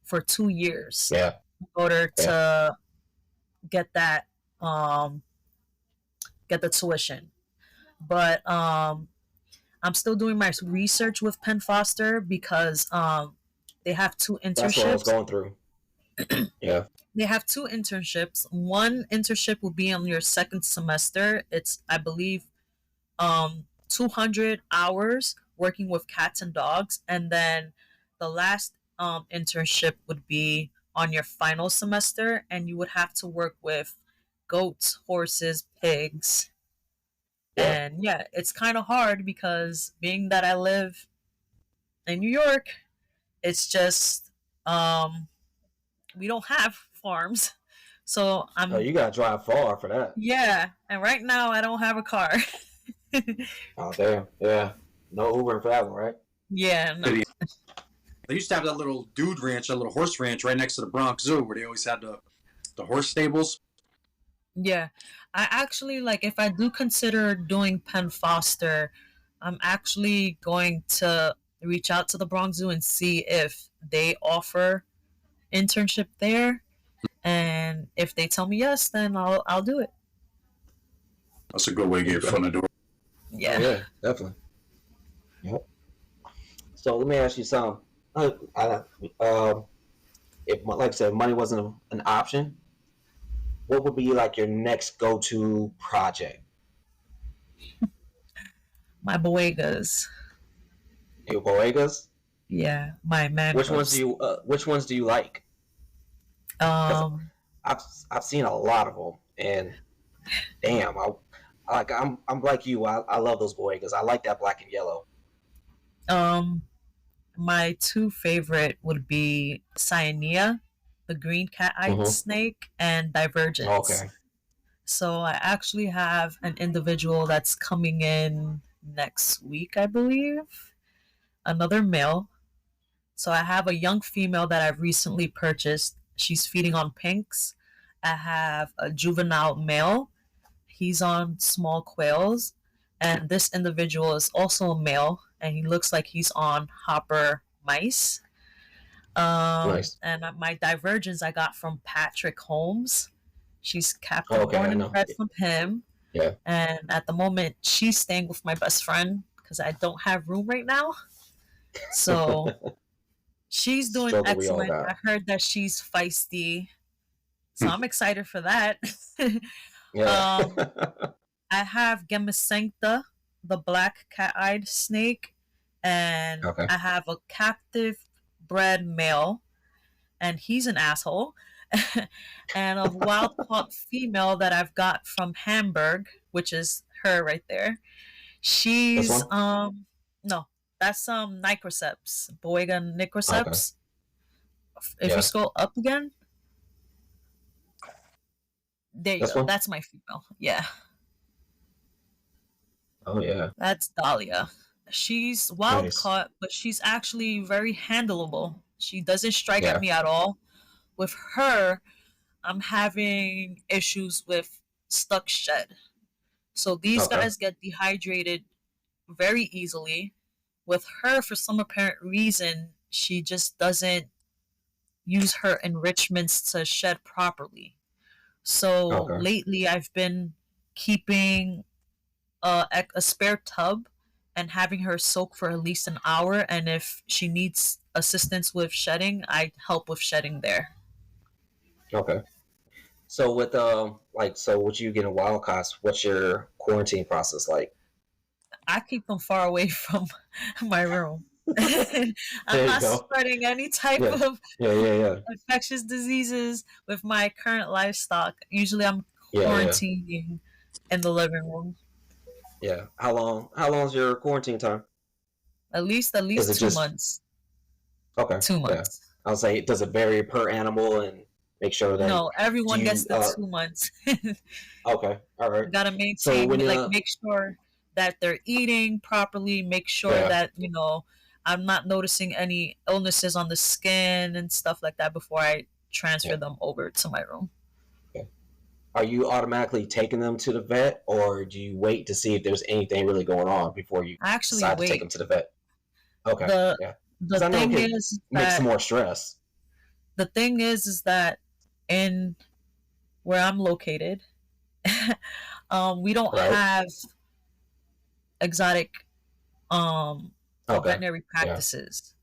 for 2 years yeah, in order yeah. to get that um get the tuition. But I'm still doing my research with Penn Foster because they have two That's what I was internships. going through. Yeah, They have two internships. One internship will be on your second semester. It's I believe 200 hours working with cats and dogs, and then the last internship would be on your final semester, and you would have to work with goats, horses, pigs. yeah. And yeah, it's kind of hard because being that I live in New York, it's just we don't have farms. So Oh, I'm you gotta drive far for that. yeah, and right now I don't have a car. Oh damn, yeah. No Uber for that one, right? Yeah, no. City? They used to have that little dude ranch, that little horse ranch right next to the Bronx Zoo, where they always had the horse stables. Yeah. I actually like if I do consider doing Penn Foster, I'm actually going to reach out to the Bronx Zoo and see if they offer internship there. And if they tell me yes, then I'll do it. That's a good way to There you get foot go. in the door. Oh Yeah. yeah, definitely. Yep. So let me ask you something. Um, if like I said, money wasn't an option, what would be like your next go-to project? My boegas. Your boegas? Yeah, my mangroves. Which ones do you like? Because Um I've I've seen a lot of them, and damn, I'm like you. I love those boegas. I like that black and yellow. um my two favorite would be Cyanea, the green cat-eyed Mm-hmm. snake, and Divergence. Okay. So I actually have an individual that's coming in next week, I believe. Another male. So I have a young female that I've recently purchased. She's feeding on pinks. I have a juvenile male. He's on small quails. And this individual is also a male, and he looks like he's on hopper mice. Nice. And my divergence I got from Patrick Holmes. She's Oh, captive okay, born I and know. bred from him. Yeah. And at the moment, she's staying with my best friend because I don't have room right now. So she's doing Struggle we all excellent. got. I heard that she's feisty, so I'm excited for that. Yeah. um, I have Gemmasancta, the black cat-eyed snake, and Okay. I have a captive bred male, and he's an asshole. And a wild caught female that I've got from Hamburg, which is her right there. This She's one? no, that's Nicorceps, Boega Okay. Nicorceps. If you Yeah. scroll up again, there you This go. one? That's my female. Yeah, Oh yeah. that's Dahlia. She's wild Nice. caught, but she's actually very handleable. She doesn't strike at Yeah. me at all. With her, I'm having issues with stuck shed. So these Okay. guys get dehydrated very easily. With her, for some apparent reason, she just doesn't use her enrichments to shed properly. So Okay. lately, I've been keeping a spare tub and having her soak for at least an hour. And if she needs assistance with shedding, I help with shedding there. Okay. So with so with you getting wild caughts, what's your quarantine process like? I keep them far away from my room. I'm There you not go. spreading any type Yeah. of Yeah. Yeah. Yeah. infectious diseases with my current livestock. Usually I'm Yeah. Yeah. quarantining in the living room. Yeah. How long is your quarantine time? At Is least it two just months. okay? Two Yeah. months. I'll say, does it vary per animal and make sure that No, do everyone gets you the 2 months. okay, all right. Gotta So maintain, when like, make sure that they're eating properly, make sure yeah, that, I'm not noticing any illnesses on the skin and stuff like that before I transfer yeah, them over to my room. okay. Are you automatically taking them to the vet, or do you wait to see if there's anything really going on before you I actually decide to take them wait. to the vet? Okay, The yeah, the because I know it thing can is make some that more stress. the thing is that in where I'm located, we don't Right? have exotic um Okay, veterinary yeah, practices.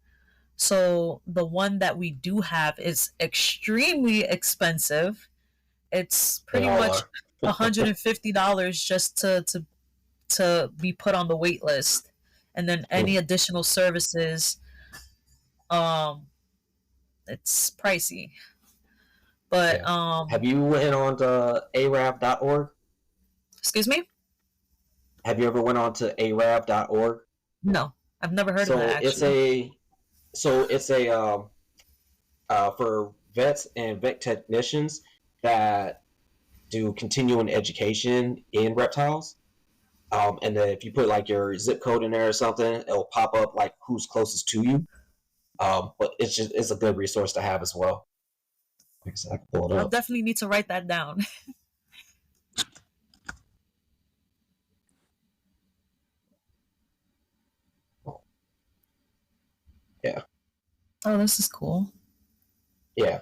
So the one that we do have is extremely expensive. It's they pretty all much are. $150 just to be put on the wait list, and then Mm, any additional services, um, it's pricey. But yeah. Have you went on to arab.org? excuse me, Have you ever went on to arab.org? no, I've never heard of that So it's actually. a so it's a for vets and vet technicians that do continuing education in reptiles. And then if you put like your zip code in there or something, it'll pop up like who's closest to you. But it's a good resource to have as well. Because I can pull it I'll up. definitely need to write that down. Yeah, Oh, this is cool. yeah,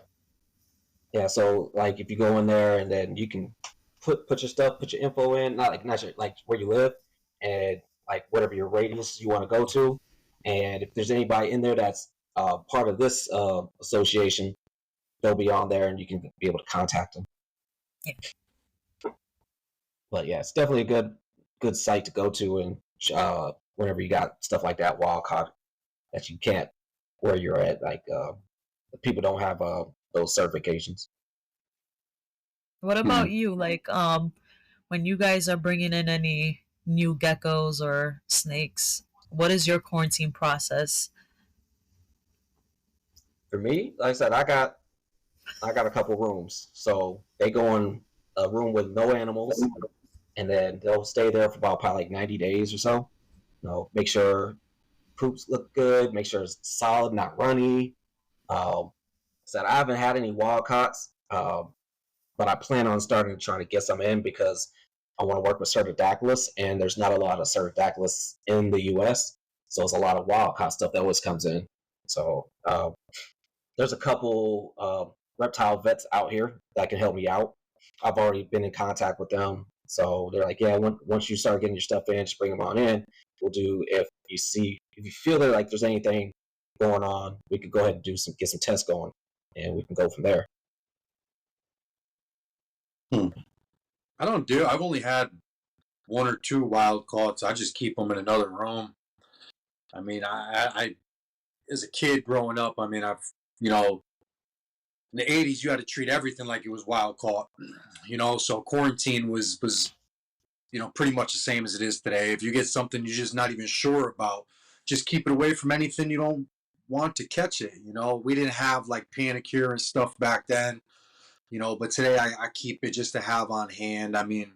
yeah. So like if you go in there and then you can put your stuff, put your info in, not your, like where you live, and like whatever your radius you want to go to, and if there's anybody in there that's part of this association, they'll be on there and you can be able to contact them. Yeah. But yeah, it's definitely a good site to go to, and whenever you got stuff like that wild caught that you can't where you're at, like people don't have those certifications. What Hmm. about you? Like, when you guys are bringing in any new geckos or snakes, what is your quarantine process? For me, like I said, I got a couple rooms, so they go in a room with no animals, and then they'll stay there for about probably like 90 days or so. Make sure poops look good, make sure it's solid, not runny. Said I haven't had any wild caughts. but I plan on starting to try to get some in because I want to work with Certidactylus, and there's not a lot of Certidactylus in the U.S., so it's a lot of wild caught stuff that always comes in. So there's a couple reptile vets out here that can help me out. I've already been in contact with them, so they're like, yeah, once you start getting your stuff in, just bring them on in. We'll do if you feel that like there's anything going on, we could go ahead and get some tests going, and we can go from there. I've only had one or two wild caughts. I just keep them in another room. I mean, I as a kid growing up, I mean, you know, in the 80s, you had to treat everything like it was wild caught, so quarantine was, pretty much the same as it is today. If you get something you're just not even sure about, just keep it away from anything you don't want to catch it. We didn't have like Panicure and stuff back then, but today I keep it just to have on hand. I mean,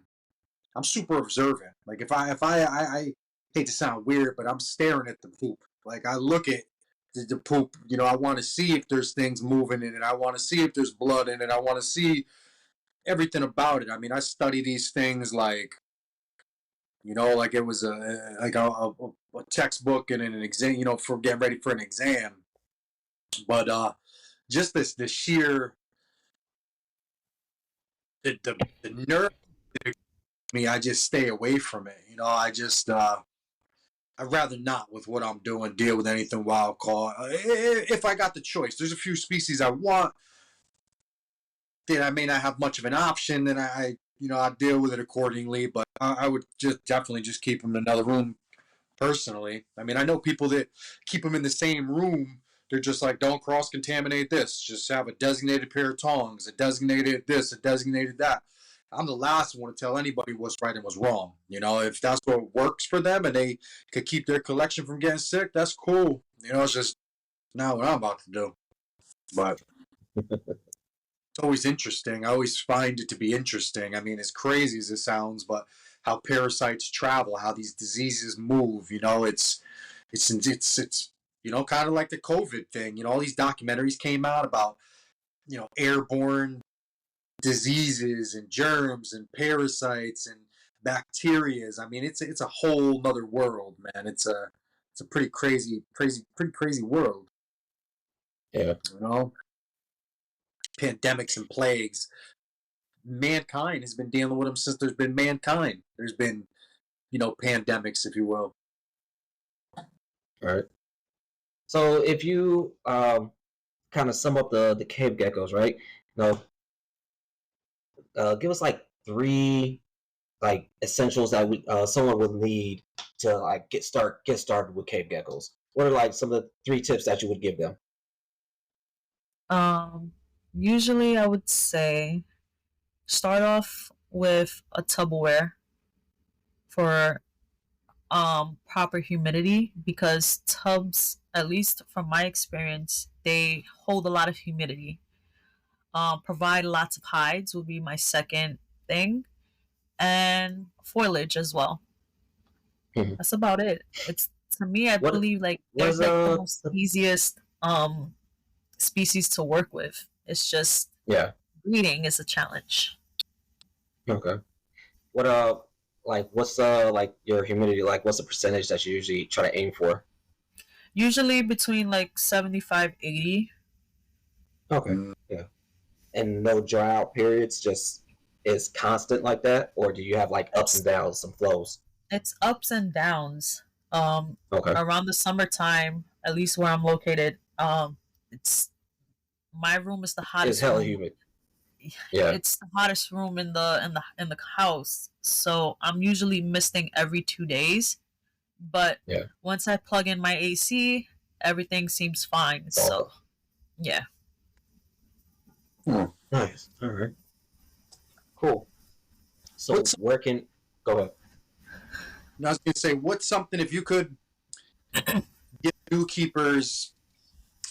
I'm super observant. Like I hate to sound weird, but I'm staring at the poop. Like I look at the poop, I want to see if there's things moving in it. I want to see if there's blood in it. I want to see everything about it. I mean, I study these things like, like it was a textbook and an exam, for getting ready for an exam. But just the sheer the nerve me, I just stay away from it. I just I'd rather not with what I'm doing deal with anything wild caught. If I got the choice, there's a few species I want that I may not have much of an option, then I deal with it accordingly. But I would just definitely just keep them in another room personally. I mean, I know people that keep them in the same room. They're just like, don't cross contaminate this. Just have a designated pair of tongs, a designated this, a designated that. I'm the last one to tell anybody what's right and what's wrong. If that's what works for them and they could keep their collection from getting sick, that's cool. It's just not what I'm about to do. But it's always interesting. I always find it to be interesting. I mean, as crazy as it sounds, but how parasites travel, how these diseases move. It's kind of like the COVID thing. All these documentaries came out about airborne diseases and germs and parasites and bacterias. I mean, it's a whole other world, man. It's a pretty crazy world. Yeah. Pandemics and plagues. Mankind has been dealing with them since there's been mankind. There's been, pandemics, if you will. All right. So if you kind of sum up the cave geckos, right? Give us like 3 like essentials that someone would need to like get started with cave geckos. What are like some of the 3 tips that you would give them? Usually I would say start off with a Tupperware for proper humidity, because tubs, at least from my experience, they hold a lot of humidity. Provide lots of hides would be my second thing, and foliage as well. Mhm. That's about it. It's, to me, I What believe like what they're is like the most easiest species to work with. It's just yeah. breeding is a challenge. Okay. What like what's like your humidity, like what's the percentage that you usually try to aim for? Usually between like 75, 80. Okay. Yeah. And no dry out periods, just is constant like that, or do you have like ups and It's downs, some flows? it's ups and downs. Um, Okay. Around the summertime, at least where I'm located, it's my room is the It's hottest hella room. humid. Yeah. It's the hottest room in the house. So I'm usually misting every 2 days. But Yeah. once I plug in my AC, everything seems fine. It's all So good. yeah. Nice. All right. Cool. So What's where can go ahead? I was gonna say, what's something if you could give zookeepers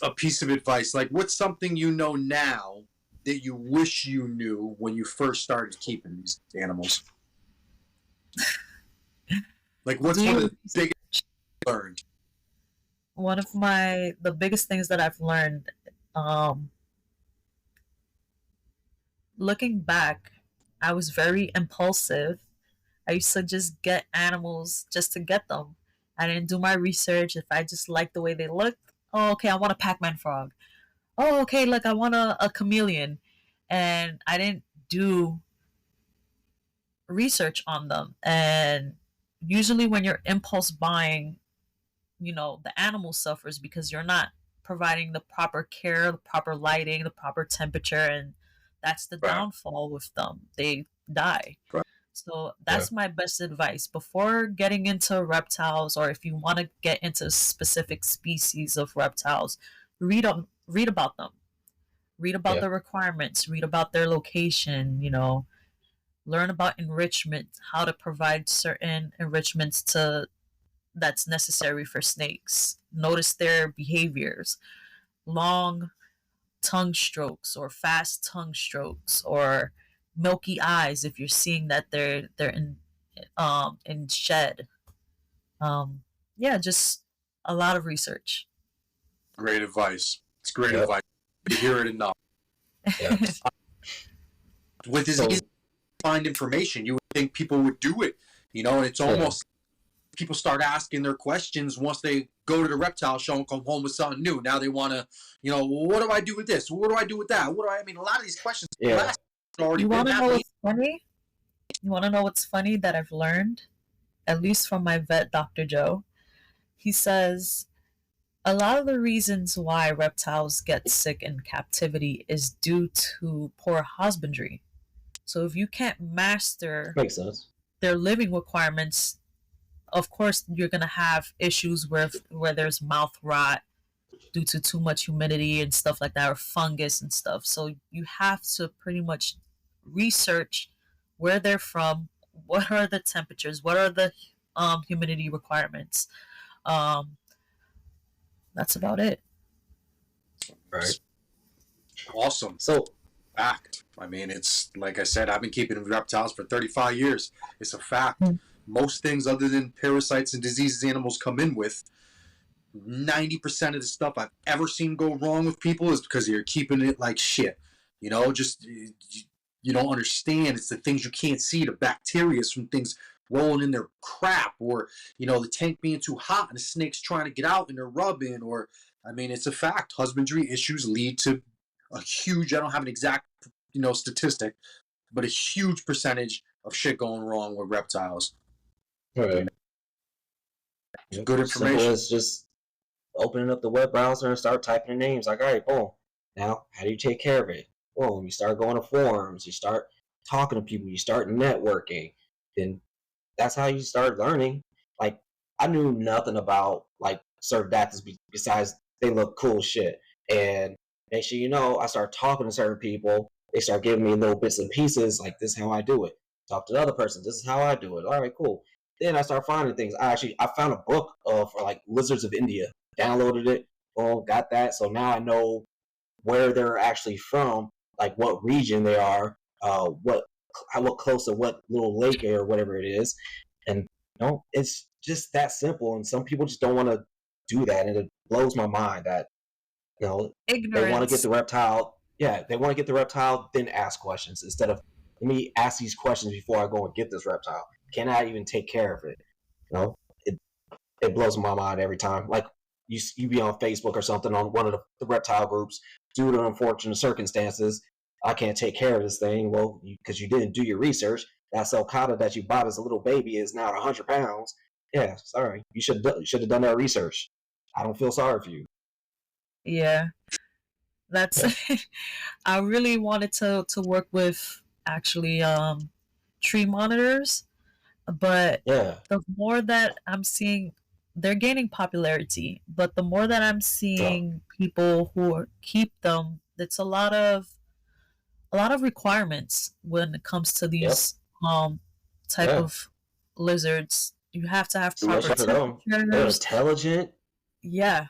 a piece of advice? Like, what's something now that you wish you knew when you first started keeping these animals? Like, what's one of Do the biggest you learned? one of the biggest things that I've learned, um looking back, I was very impulsive. I used to just get animals just to get them. I didn't do my research. If I just liked the way they looked, oh, okay, I want a Pac-Man frog. Oh, okay, look, I want a chameleon. And I didn't do research on them. And usually when you're impulse buying, the animal suffers because you're not providing the proper care, the proper lighting, the proper temperature, and that's the Right. downfall with them. They die. Right. So Yeah. that's my best advice before getting into reptiles, or if you want to get into specific species of reptiles, read about them. Read about Yeah. the requirements, read about their location, learn about enrichment, how to provide certain enrichments to that's necessary for snakes. Notice their behaviors, long tongue strokes or fast tongue strokes or milky eyes if you're seeing that they're in shed. Um yeah, just a lot of research. Great advice. It's great Yep. advice. You hear it enough. Yeah. With as So easy to find information, you would think people would do it. And it's yeah. almost people start asking their questions once they go to the reptile show and come home with something new. Now they want to, what do I do with this? What do I do with that? I mean, a lot of these questions Yeah. already You been want to know happening. what's funny? You want to know what's funny that I've learned, at least from my vet, Dr. Joe? He says a lot of the reasons why reptiles get sick in captivity is due to poor husbandry. So if you can't master Makes sense. their living requirements, of course you're gonna have issues where there's mouth rot due to too much humidity and stuff like that, or fungus and stuff. So you have to pretty much research where they're from, what are the temperatures, what are the humidity requirements. Um, that's about it. Right. Awesome. So Fact. I mean, it's like I said, I've been keeping reptiles for 35 years. It's a fact. Most things other than parasites and diseases animals come in with, 90% of the stuff I've ever seen go wrong with people is because you're keeping it like shit. Just you don't understand. It's the things you can't see, the bacteria from things rolling in their crap, or the tank being too hot and the snake's trying to get out and they're rubbing, or I mean, it's a fact. Husbandry issues lead to a huge, I don't have an exact statistic, but a huge percentage of shit going wrong with reptiles. right. Good Simple information. as just opening up the web browser and start typing in names. Like, all right, boom. Now, how do you take care of it? Boom. You start going to forums. You start talking to people. You start networking. Then that's how you start learning. Like, I knew nothing about like Surfdactyls besides they look cool shit. And next thing you know, I start talking to certain people. They start giving me little bits and pieces. Like, this is how I do it. Talk to the other person. This is how I do it. All right, cool. Then I start finding things. I found a book for like lizards of India. Downloaded it. Boom, got that. So now I know where they're actually from, like what region they are, what close to what little lake or whatever it is, and it's just that simple. And some people just don't want to do that, and it blows my mind that they want to get Ignorance. the reptile. Yeah, they want to get the reptile, then ask questions instead of let me ask these questions before I go and get this reptile. Can I even take care of it? You know, it it blows my mind every time. Like you be on Facebook or something on one of the reptile groups due to unfortunate circumstances. I can't take care of this thing. Well, because you didn't do your research. That sulcata that you bought as a little baby is now 100 pounds. Yeah, sorry. You should have done that research. I don't feel sorry for you. Yeah, that's. Yeah, I really wanted to work with actually tree monitors, but yeah, the more that I'm seeing, they're gaining popularity. But the more that I'm yeah, seeing people keep them, it's a lot of requirements when it comes to yep, these type yeah. of lizards. You have to have proper Especially for them, they're temperatures. intelligent, Yeah,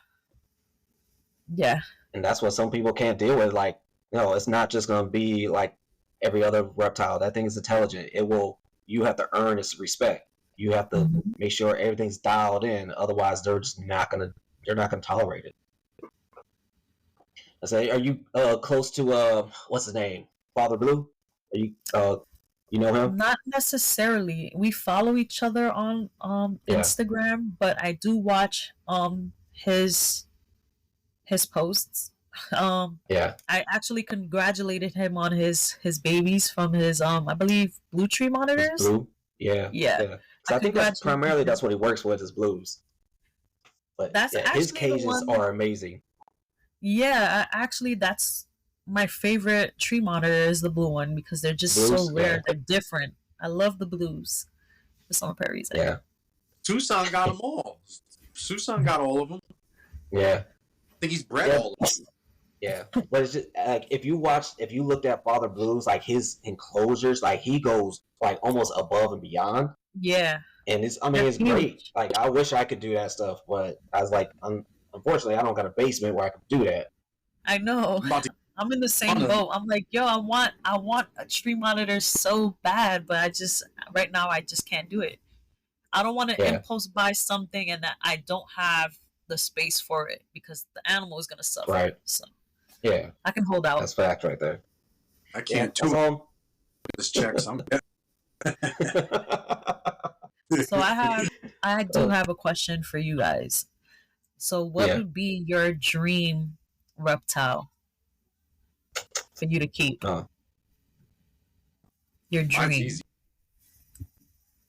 yeah. and that's what some people can't deal with. Like, no, it's not just gonna be like every other reptile. That thing is intelligent. It will. You have to earn its respect. You have to Mhm. make sure everything's dialed in. Otherwise, they're just not gonna. They're not gonna tolerate it. I say, are you close to what's his name? Father Blue? You know him? Not necessarily. We follow each other on Yeah, Instagram, but I do watch his posts. yeah. I actually congratulated him on his babies from his I believe Blue Tree It's monitors. blue. Yeah, Yeah, yeah. I Because I think that's congratulated primarily him. that's what he works with is blues. But That's yeah, his actually the cages one. are amazing. Yeah, actually, that's my favorite tree monitor is the blue one because they're just so Blues, rare. yeah, They're different. I love the blues for some apparent reason. yeah, Tucson got them all. Tucson got all of them. yeah, I think he's bred yeah, all of them. yeah. But it's just like if you looked at Father Blues, like his enclosures, like he goes like almost above and beyond, Yeah, and I mean, they're it's great. huge. Like I wish I could do that stuff, but I was like, unfortunately, I don't got a basement where I could do that. I know. I'm about to I'm in the get same one of them. boat. I'm like, yo, I want a tree monitor so bad, but I just right now I just can't do it. I don't want to Yeah, impulse buy something and that I don't have the space for it because the animal is gonna suffer. right. So Yeah, I can hold out. that's fact right there. I Yeah, can't that's too all. this checks. I'm So I do have a question for you guys. So what Yeah. would be your dream reptile for you to keep? Uh, Your Mine's dream. easy.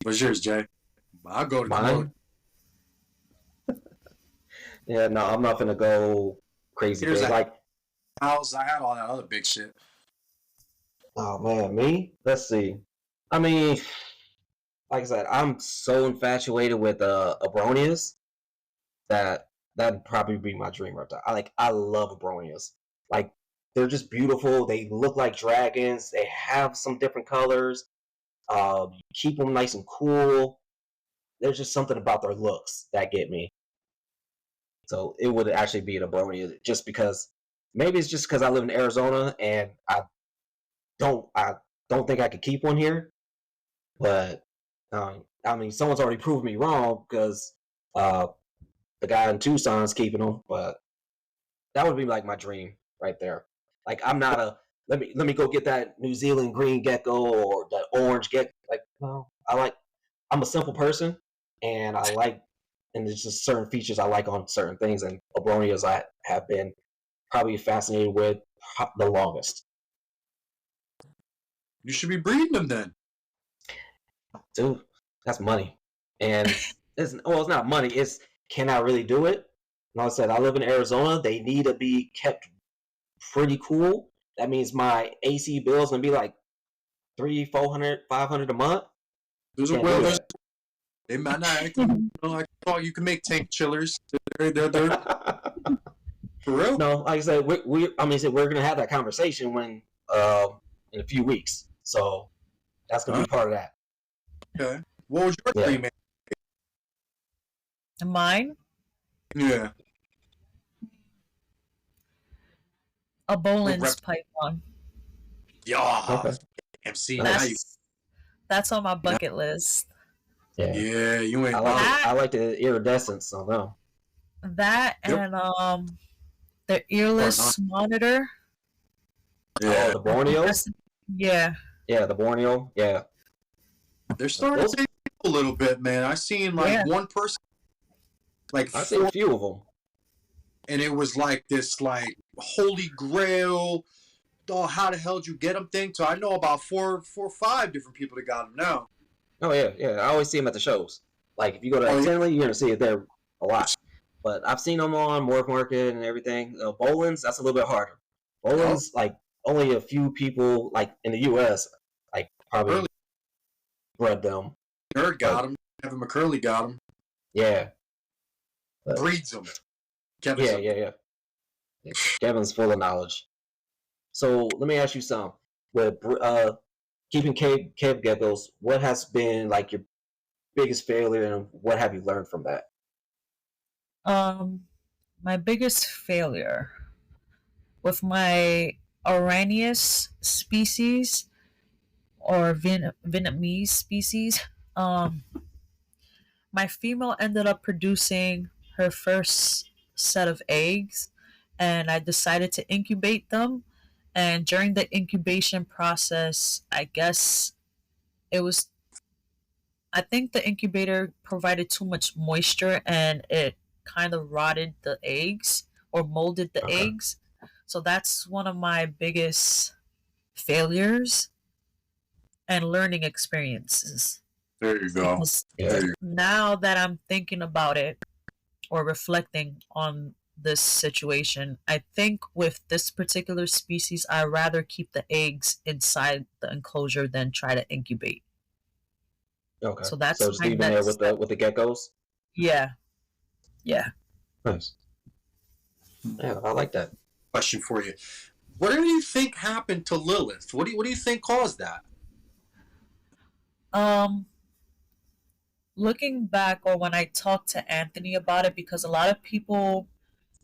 What's yours, Jay? I'll go to Komodo. mine? Yeah, no, I'm not gonna go crazy Here's big. a Like, house. I had all that other big shit. oh man, me? Let's see. I mean, like I said, I'm so infatuated with Abronias that that'd probably be my dream reptile. I love Abronias. Like they're just beautiful. They look like dragons. They have some different colors. You keep them nice and cool. There's just something about their looks that get me. So it would actually be an Abronia just because maybe it's just because I live in Arizona and I don't think I could keep one here. But I mean, someone's already proved me wrong because uh, the guy in Tucson's keeping them. But that would be like my dream right there. Like I'm not a let me go get that New Zealand green gecko or that orange gecko. Like no, I'm a simple person and and there's just certain features I like on certain things and Abronias I have been probably fascinated with the longest. You should be breeding them then. Dude, that's money. And it's not money, it's can I really do it? Like I said, I live in Arizona. They need to be kept pretty cool. That means my AC bill is gonna be like 300, 400, 500 a month. There's a Can't do well. There's that. they might not. I can, you can make tank chillers. They're for real. No, like I said, we're gonna have that conversation when in a few weeks. So that's gonna Huh? be part of that. Okay. What was your Yeah. dream, man? Mine, Yeah. a What Bolin's rep? python. Yeah. Okay. MC. Now you. Nice. That's on my Now, bucket list. Yeah. yeah. You ain't. That I like the iridescence, so no. that Yep. and the Or not. earless monitor. Oh, Yeah. the I think Borneo? that's yeah. Yeah, the Borneo. Yeah. They're starting Those to take a little bit, man. I seen like Yeah. one person, like I've seen a four, few of them. and it was like this, like holy grail. Oh, how the hell did you get them thing? So I know about four or five different people that got them now. Oh yeah, yeah. I always see them at the shows. Like if you go to Oh yeah. Tinley, you're gonna see it there a lot. But I've seen them on Morph Market and everything. Bolin's that's a little bit harder. Oh, Bolin's like only a few people like in the U.S. like probably early bred them. Nerd got But them. Kevin McCurley got them. yeah, but, Breeds them. Kevin's yeah. Kevin's full of knowledge. So let me ask you something. With keeping cave geckos, what has been like your biggest failure, and what have you learned from that? Um, my biggest failure with my Oranius species or Vietnamese species. Um, my female ended up producing her first set of eggs, and I decided to incubate them. And during the incubation process, I guess it was, I think the incubator provided too much moisture and it kind of rotted the eggs or molded the Okay. eggs. So that's one of my biggest failures and learning experiences. There you go. Because Yeah. now that I'm thinking about it or reflecting on this situation, I think with this particular species, I'd rather keep the eggs inside the enclosure than try to incubate. Okay. So that's So just my leaving there next with step. the geckos. Yeah, yeah. Nice. Yeah, I like that. Question for you. What do you think happened to Lilith? What do you think caused that? Um, Looking back, or when I talked to Anthony about it, because a lot of people,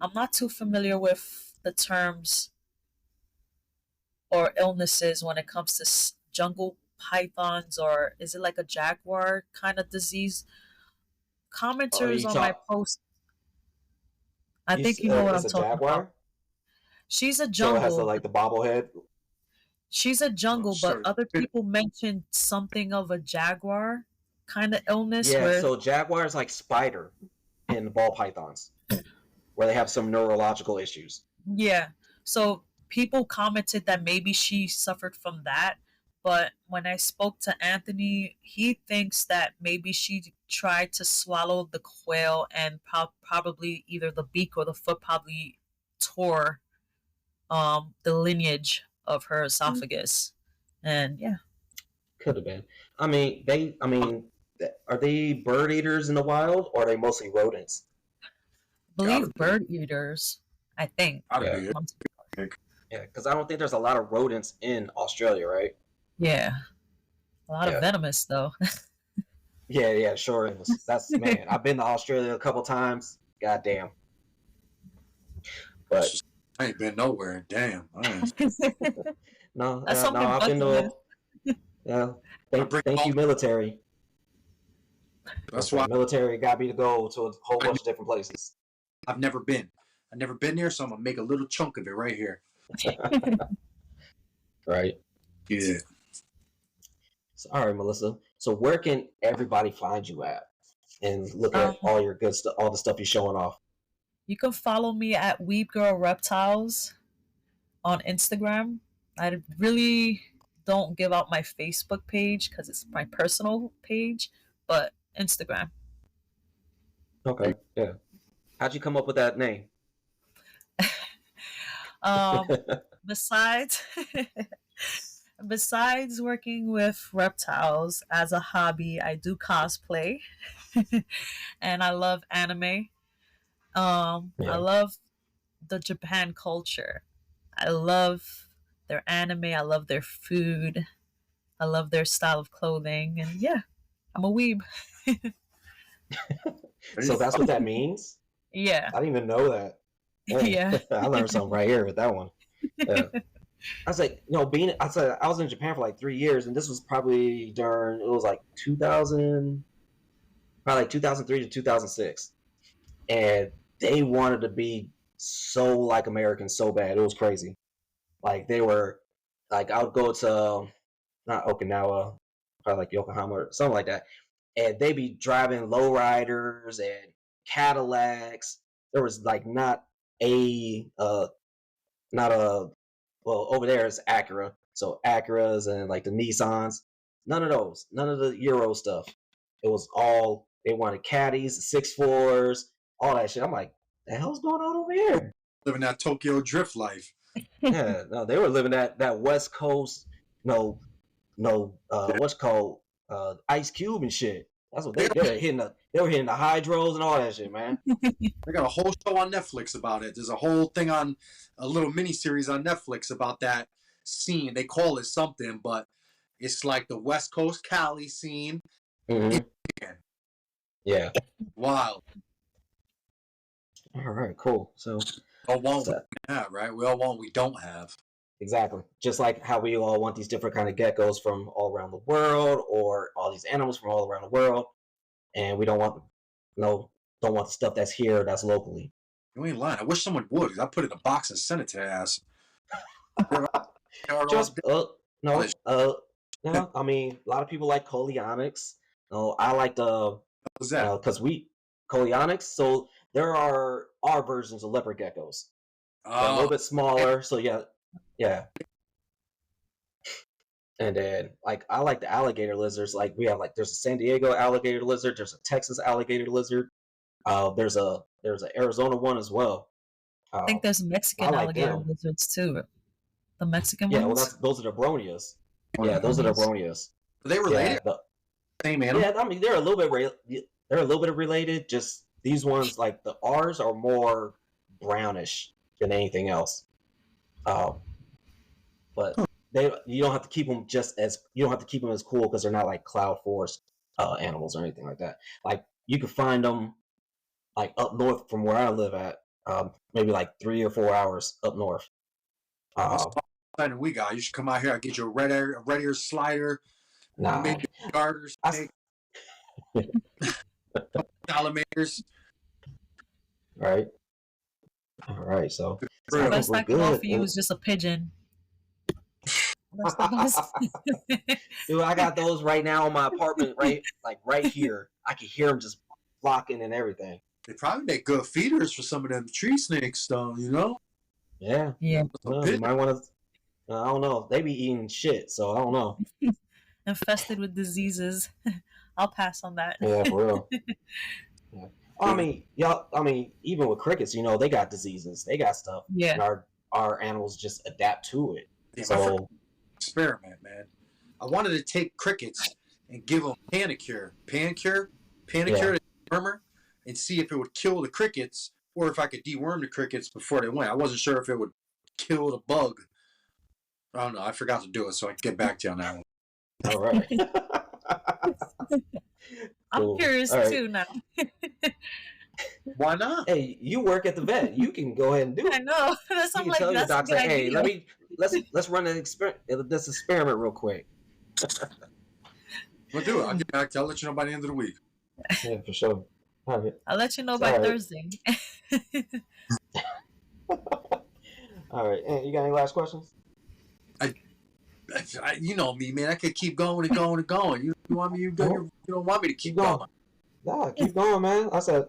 I'm not too familiar with the terms or illnesses when it comes to jungle pythons, or is it like a jaguar kind of disease? Oh, Commenters you on my talk. post, I think you know what It's I'm a talking about. jaguar, She's a so it has jungle, like the bobblehead. she's a Oh, jungle, but sorry. other people mentioned something of a jaguar kind of illness Yeah, where, so jaguar is like spider in ball pythons, where they have some neurological issues. yeah. So people commented that maybe she suffered from that. But when I spoke to Anthony, he thinks that maybe she tried to swallow the quail and probably either the beak or the foot probably tore the lineage of her esophagus. And yeah, Could have been. I mean, are they bird eaters in the wild, or are they mostly rodents? Gotta believe bird eaters, I think. gotta Yeah, be it. yeah, because I don't think there's a lot of rodents in Australia, right? Yeah, a lot of Yeah, venomous though. yeah, yeah, sure is. That's man. I've been to Australia a couple times. God damn. That's But just, I ain't been nowhere. Damn. no, That's on no, my I've been bucket to. list. Yeah, I bring thank all. you, military. That's Listen, why military got me to go to a whole I, bunch of different places. I've never been. I've never been there, so I'm gonna make a little chunk of it right here. Right. Yeah. So, all right, Melissa. So where can everybody find you at and look Um, at all your good stuff, all the stuff you're showing off? you can follow me at Weebgirl Reptiles on Instagram. I really don't give out my Facebook page because it's my personal page, but Instagram. Okay. Yeah. How'd you come up with that name? Um, besides, besides working with reptiles as a hobby, I do cosplay, and I love anime. I Yeah. love the Japan culture. I love their anime. I love their food. I love their style of clothing, and yeah, I'm a weeb. There So you that's go. what that means? Yeah, I didn't even know that. Dang. yeah. I learned something right here with that one. Yeah. I was like, I was in Japan for like 3 years, and this was probably during, it was like 2000, probably like 2003 to 2006. And they wanted to be so like Americans so bad. It was crazy. Like they were, like I would go to, not Okinawa, probably like Yokohama or something like that, and they be driving lowriders and Cadillacs. There was like a not a well over there is Acura, so Acuras and like the Nissans. None of those, none of the Euro stuff. It was all they wanted caddies, 6.4s, all that shit. I'm like, the hell's going on over here? Living that Tokyo drift life. Yeah, no, they were living that West Coast, no, Yeah. what's called Ice Cube and shit. That's what They, they were hitting they were hitting the hydros and all that shit, man. they got a whole show on Netflix about it. There's a whole thing on a little mini series on Netflix about that scene. They call it something, but it's like the West Coast Cali scene. Hmm. Yeah. Yeah. Wild. All right, cool. So All want we so don't have, right? We all want we don't have. exactly, just like how we all want these different kind of geckos from all around the world, or all these animals from all around the world, and we don't want no don't want the stuff that's here that's locally. You ain't lying. I wish someone would. 'Cause I put it in a box and sent it to their ass. Just no, no. I mean, a lot of people like Coleonyx. No, I like the What's that? because we Coleonyx. So there are our versions of leopard geckos. They're a little Oh, bit smaller. So yeah, yeah. And then like I like the alligator lizards. Like we have like there's a San Diego alligator lizard. There's a Texas alligator lizard. There's a Arizona one as well. I think there's I Mexican like alligator them. lizards too. The Mexican Yeah, well, ones. those are the bronias. Yeah, those are the Bronies. bronias. are they Yeah, related? Same animal? yeah. I mean, they're a little bit related. Just these ones, like the R's, are more brownish than anything else. Um, but they you don't have to keep them just as you don't have to keep them as cool because they're not like cloud forest animals or anything like that. Like you can find them like up north from where I live at, maybe like 3 or 4 hours up north. What's Uh, the exciting we got? You should come out here. I'll get you a red ear slider, nah, maybe garter I, snake, salamanders. right. All right, so The I Real. think best we're I can offer good. you is just a pigeon. That's the best. Dude, I got those right now in my apartment, right here. I can hear them just flocking and everything. They probably make good feeders for some of them tree snakes, though. You know, Yeah, Yeah. well, you might want to. I don't know. They be eating shit, so I don't know. Infested with diseases. I'll pass on that. Yeah, for real. Yeah. I mean, y'all. I mean, even with crickets, they got diseases. They got stuff, Yeah. and our animals just adapt to it. yeah, So experiment, man. I wanted to take crickets and give them panicure yeah, to dewormer, and see if it would kill the crickets or if I could deworm the crickets before they went. I wasn't sure if it would kill the bug. I don't know. I forgot to do it, so I can get back to you on that one. all right. I'm Cool. curious All right. too now. Why not? Hey, you work at the vet. You can go ahead and do I it. know. That's You I'm can like, tell your that's a doc, good say, "Hey, idea. let's run this experiment real quick." We'll do it. I'll get back to you. I'll let you know by the end of the week. Yeah, for sure. All right. I'll let you know All by right. Thursday. All right. Hey, you got any last questions? You know me, man. I could keep going and going and going. You want me? You don't want me to keep going. going. Nah, keep going, man. I said,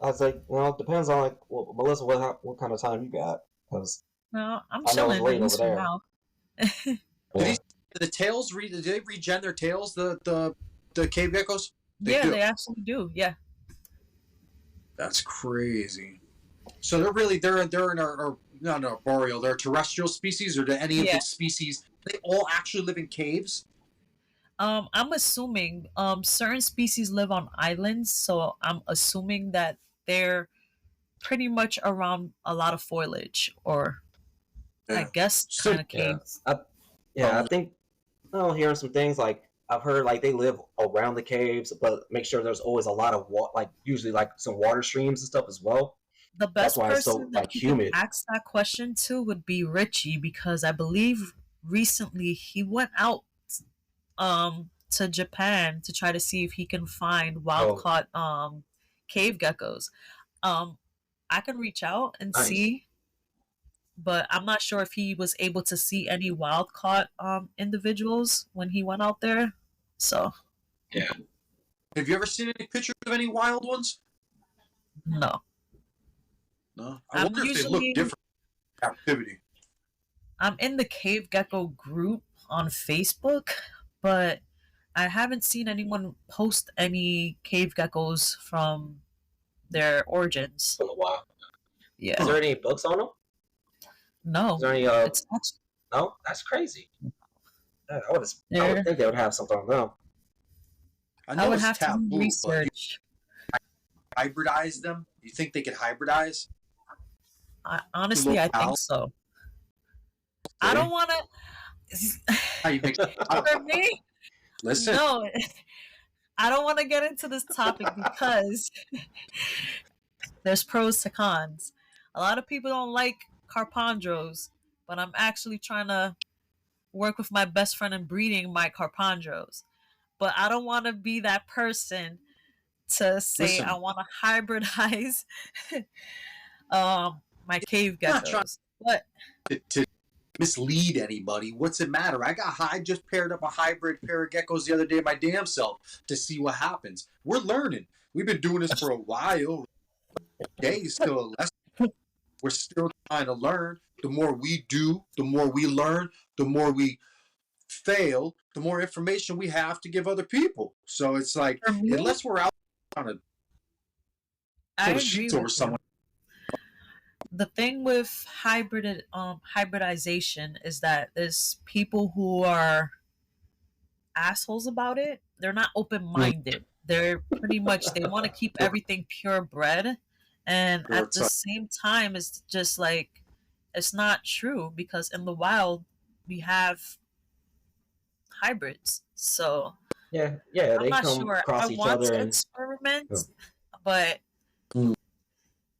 it depends on Melissa, what kind of time you got? Because No, I'm I know it's chilling late at least over for there. now. Yeah. The tails do they regen their tails? The cave geckos? Yeah, do. they actually do. Yeah. That's crazy. So they're in our not arboreal. They're a terrestrial species, or do any of Yeah. the species they all actually live in caves? I'm assuming certain species live on islands, so I'm assuming that they're pretty much around a lot of foliage or I guess So kind of Yeah. caves. I think hearing some things like I've heard like they live around the caves, but make sure there's always a lot of usually like some water streams and stuff as well. The That's best why it's so person that like you can humid. ask that question to would be Richie because I believe recently he went out to Japan to try to see if he can find wild Oh, caught cave geckos. Um I can reach out and nice. see, but I'm not sure if he was able to see any wild caught individuals when he went out there. So Yeah. have you ever seen any pictures of any wild ones? no. No. I I'm wonder if they look usually different in captivity. I'm in the cave gecko group on Facebook, but I haven't seen anyone post any cave geckos from their origins. Been a while. Is Yeah. there any books on them? Is No. there any? It's actually No, that's crazy. I would there. think they would have something on them. I I know would it's have to do taboo, but you research. hybridize them? You think they could hybridize? Honestly, I think so. I don't want to. How you make For me, listen? no. I don't want to get into this topic because there's pros to cons. A lot of people don't like carpandros, but I'm actually trying to work with my best friend in breeding my carpandros. But I don't want to be that person to say I Listen, want to hybridize my cave I'm not trying geckos. But to mislead anybody. What's it matter? I just paired up a hybrid pair of geckos the other day my damn self to see what happens. We're learning. We've been doing this for a while. Day is still a lesson. We're still trying to learn. The more we do, the more we learn, the more we fail, the more information we have to give other people. So it's like, For me, unless we're out trying to I pull the agree sheets with over you. someone. The thing with hybridization is that there's people who are assholes about it. They're not open minded. They're pretty much they want to keep everything purebred, and at the same time, it's just like it's not true because in the wild we have hybrids. So Yeah, I'm they not come sure. I across each want other to and experiment, but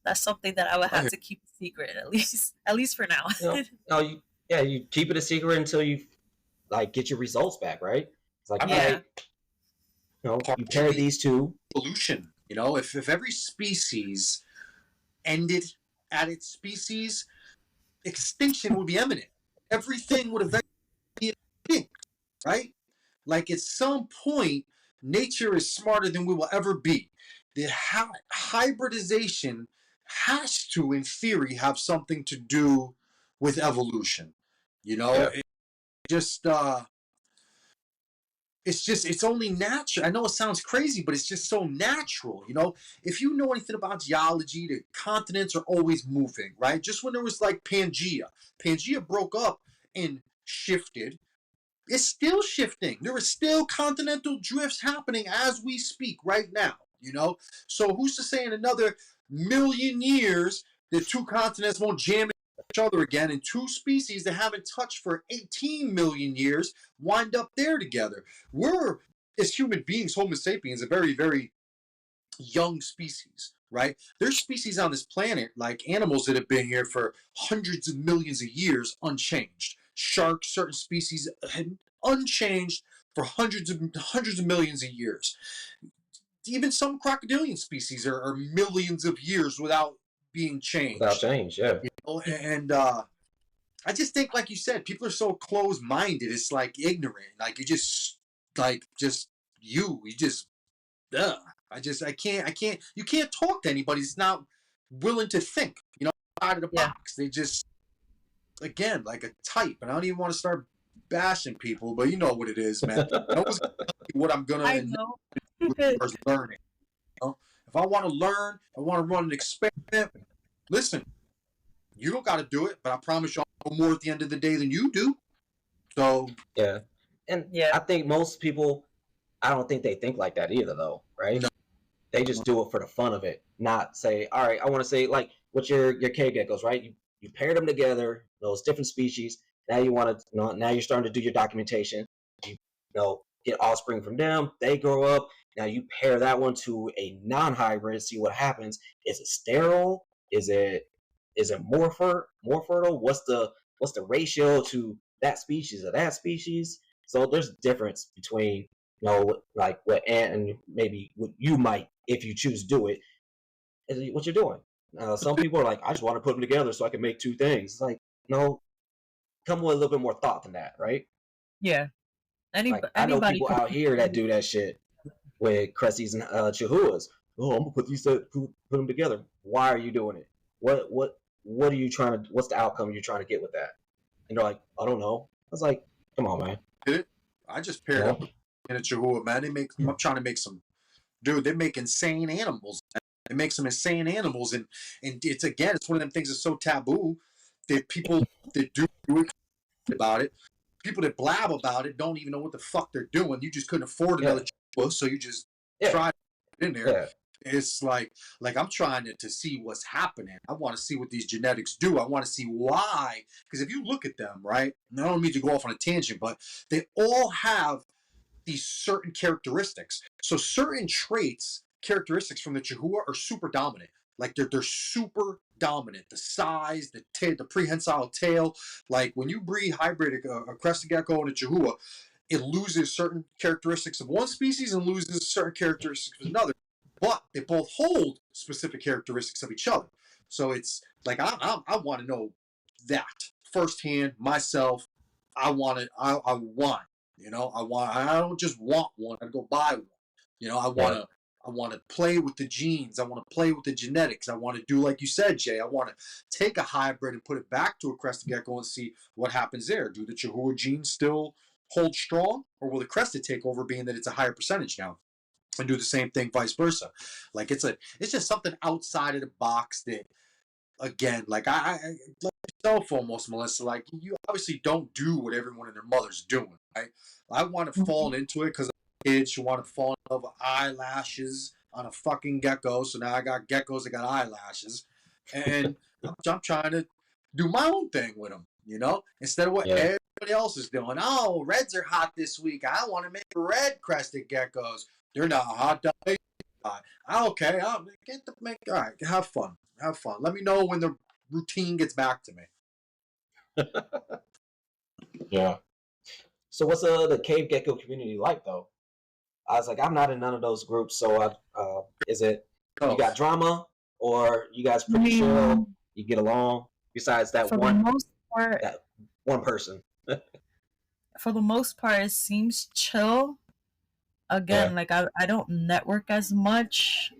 that's something that I would have to keep a secret at least for now. no, you keep it a secret until you like get your results back, right? It's like, all Yeah. right, you pair these two. Evolution. If every species ended at its species, extinction would be imminent. Everything would eventually be extinct, right? Like at some point, nature is smarter than we will ever be. The hybridization has to, in theory, have something to do with evolution. It just it's only natural. I know it sounds crazy, but it's just so natural. If you know anything about geology, the continents are always moving, right? Just when there was like Pangea broke up and shifted. It's still shifting. There are still continental drifts happening as we speak right now. So who's to say in another million years the two continents won't jam each other again, and two species that haven't touched for 18 million years wind up there together? We're, as human beings, Homo sapiens, a very, very young species, right? There's species on this planet, like animals that have been here for hundreds of millions of years, unchanged. Sharks, certain species, unchanged for hundreds of millions of years. Even some crocodilian species are millions of years without being changed. Without change, yeah. And I just think, like you said, people are so closed-minded. It's like ignorant. Like you just I can't. You can't talk to anybody that's not willing to think. Out of the box. They just, again, like a type. And I don't even want to start bashing people, but you know what it is, man. No one's gonna tell me what I'm gonna learning. If I want to learn, I want to run an experiment. Listen, you don't got to do it, but I promise you, I'll know more at the end of the day than you do. So yeah, and I think most people, I don't think they think like that either, though, right? No. They just do it for the fun of it, not say, all right, I want to say like with your cave geckos, right? You paired them together, those different species. Now you want to, now you're starting to do your documentation. You get offspring from them. They grow up. Now you pair that one to a non-hybrid, see what happens. Is it sterile? Is it more fertile? What's the ratio to that species or that species? So there's a difference between like what Ant and maybe what you might, if you choose to do it, is what you're doing. Some people are like, I just want to put them together so I can make two things. It's like, no, come with a little bit more thought than that, right? Yeah. I know people out here that do that shit with Cresties and Chihuahuas. Oh, I'm gonna put them together. Why are you doing it? What are you trying to? What's the outcome you're trying to get with that? And they're like, I don't know. I was like, come on, man. I just paired up in a Chihuahua, man. I'm trying to make some. Dude, they make insane animals. It makes some insane animals, and it's one of them things that's so taboo that people that do it about it. People that blab about it don't even know what the fuck they're doing. You just couldn't afford another Chihuahua, so you just tried it in there. Yeah. It's like I'm trying to see what's happening. I want to see what these genetics do. I want to see why. Because if you look at them, right, and I don't mean to go off on a tangent, but they all have these certain characteristics. So certain characteristics from the Chihuahua are super dominant. Like they're super dominant. The size, the prehensile tail. Like when you breed hybrid a crested gecko and a Chihuahua, it loses certain characteristics of one species and loses certain characteristics of another. But they both hold specific characteristics of each other. So it's like I want to know that firsthand myself. I want it. I want it. You know, I don't just want one. I go buy one. You know, I want to play with the genes. I want to play with the genetics. I want to do like you said, Jay. I want to take a hybrid and put it back to a crested gecko and see what happens there. Do the Chihuahua genes still hold strong, or will the crested take over, being that it's a higher percentage now? And do the same thing, vice versa. Like it's just something outside of the box that, again, like I like yourself almost, Melissa. Like you obviously don't do what everyone and their mother's doing, right? I want to fall into it because kids who want to fall in love with eyelashes on a fucking gecko. So now I got geckos that got eyelashes, and I'm trying to do my own thing with them, you know, instead of what everybody else is doing. Oh, reds are hot this week. I want to make red crested geckos. They're not hot. Okay, I'll get the make. All right, have fun. Have fun. Let me know when the routine gets back to me. Yeah. So what's the cave gecko community like though? I was like, I'm not in none of those groups. So is it you got drama, or you guys pretty chill? You get along. Besides that one person. For the most part, it seems chill. Again, like I don't network as much.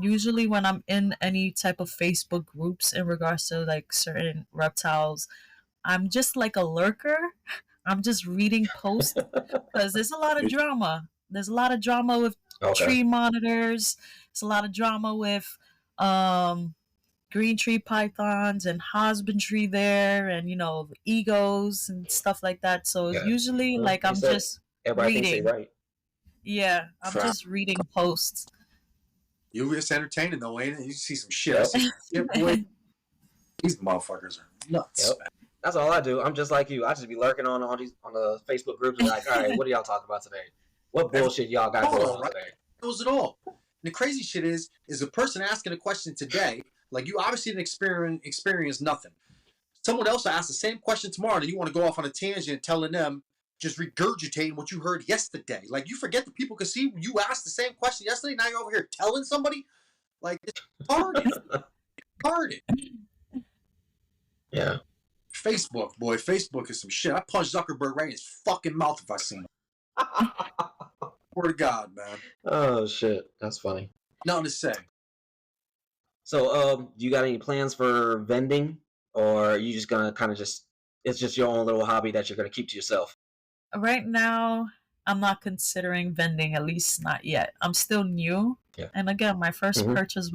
Usually when I'm in any type of Facebook groups in regards to like certain reptiles, I'm just like a lurker. I'm just reading posts because there's a lot of drama. There's a lot of drama with tree monitors. There's a lot of drama with green tree pythons and husbandry there, and you know, egos and stuff like that. So it's usually like I'm just reading. Right. Yeah, I'm just reading posts. You just entertaining though, ain't it? You see some shit. Boy, these motherfuckers are nuts. Man. That's all I do. I'm just like you. I just be lurking on the Facebook groups and like, all right, what are y'all talking about today? What bullshit y'all got going on today? Knows it all. And the crazy shit is a person asking a question today, like you obviously didn't experience nothing. Someone else will ask the same question tomorrow, and you want to go off on a tangent telling them, just regurgitating what you heard yesterday. Like you forget that people can see you asked the same question yesterday. Now you're over here telling somebody. Like it's retarded. Yeah. Facebook, boy. Facebook is some shit. I punch Zuckerberg right in his fucking mouth if I seen him. Word to God, man. Oh shit, that's funny. Nothing to say. So, do you got any plans for vending, or are you just gonna kind of it's just your own little hobby that you're gonna keep to yourself? Right now, I'm not considering vending, at least not yet. I'm still new. Yeah. And again, my first purchase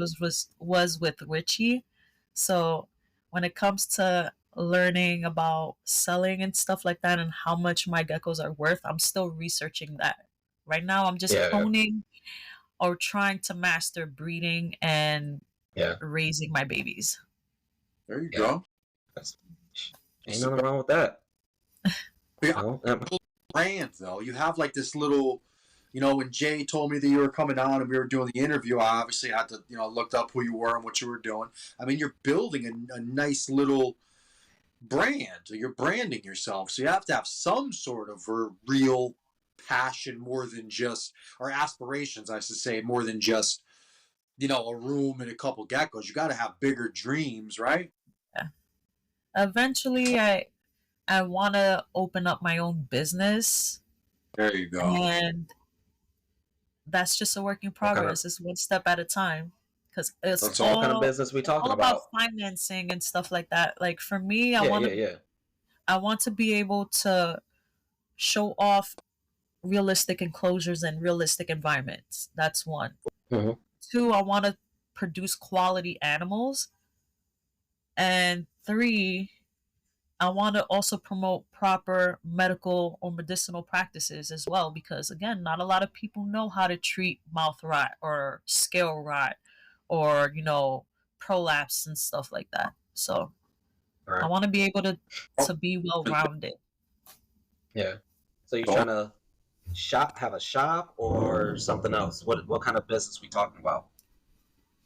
was with Richie. So when it comes to learning about selling and stuff like that and how much my geckos are worth, I'm still researching that. Right now, I'm just honing or trying to master breeding and raising my babies. There you go. Ain't nothing wrong with that. Brands though, you have like this little, you know, when Jay told me that you were coming on and we were doing the interview, I obviously had to, you know, looked up who you were and what you were doing. I mean, you're building a nice little brand. You're branding yourself, so you have to have some sort of a real passion more than just, or aspirations, I should say, more than just, you know, a room and a couple geckos. You got to have bigger dreams, right? Yeah. Eventually, I want to open up my own business. There you go. And that's just a work in progress. It's one step at a time. Because it's all kind of business we talking about financing and stuff like that. Like for me, I want to be able to show off realistic enclosures and realistic environments. That's one. Mm-hmm. Two, I want to produce quality animals. And three, I want to also promote proper medical or medicinal practices as well, because again, not a lot of people know how to treat mouth rot or scale rot or, you know, prolapse and stuff like that. So I want to be able to be well-rounded. Yeah. So you're trying to have a shop or something else? What kind of business we talking about?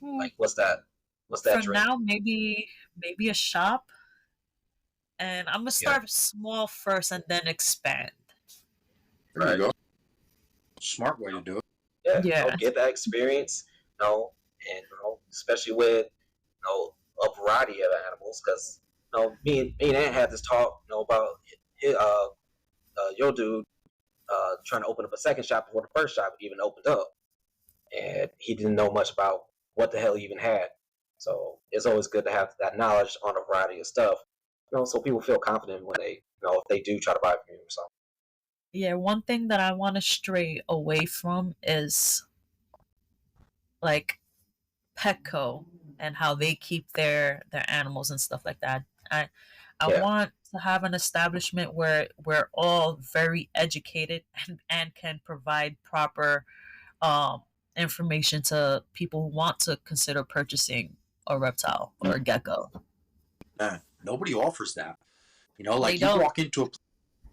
Like what's that For trend? now, maybe a shop. And I'm gonna start small first and then expand. There you go. Smart way to do it. Yeah. Get that experience, you know, and you know, especially with, you know, a variety of animals, because Me and Ant had this talk, about his, your dude trying to open up a second shop before the first shop even opened up, and he didn't know much about what the hell he even had. So it's always good to have that knowledge on a variety of stuff, so people feel confident when they, if they do try to buy from you or something. Yeah, one thing that I want to stray away from is like Petco and how they keep their animals and stuff like that. I Yeah, want to have an establishment where we're all very educated and can provide proper um, information to people who want to consider purchasing a reptile or a gecko. Nobody offers that. They Like you don't. walk into a place,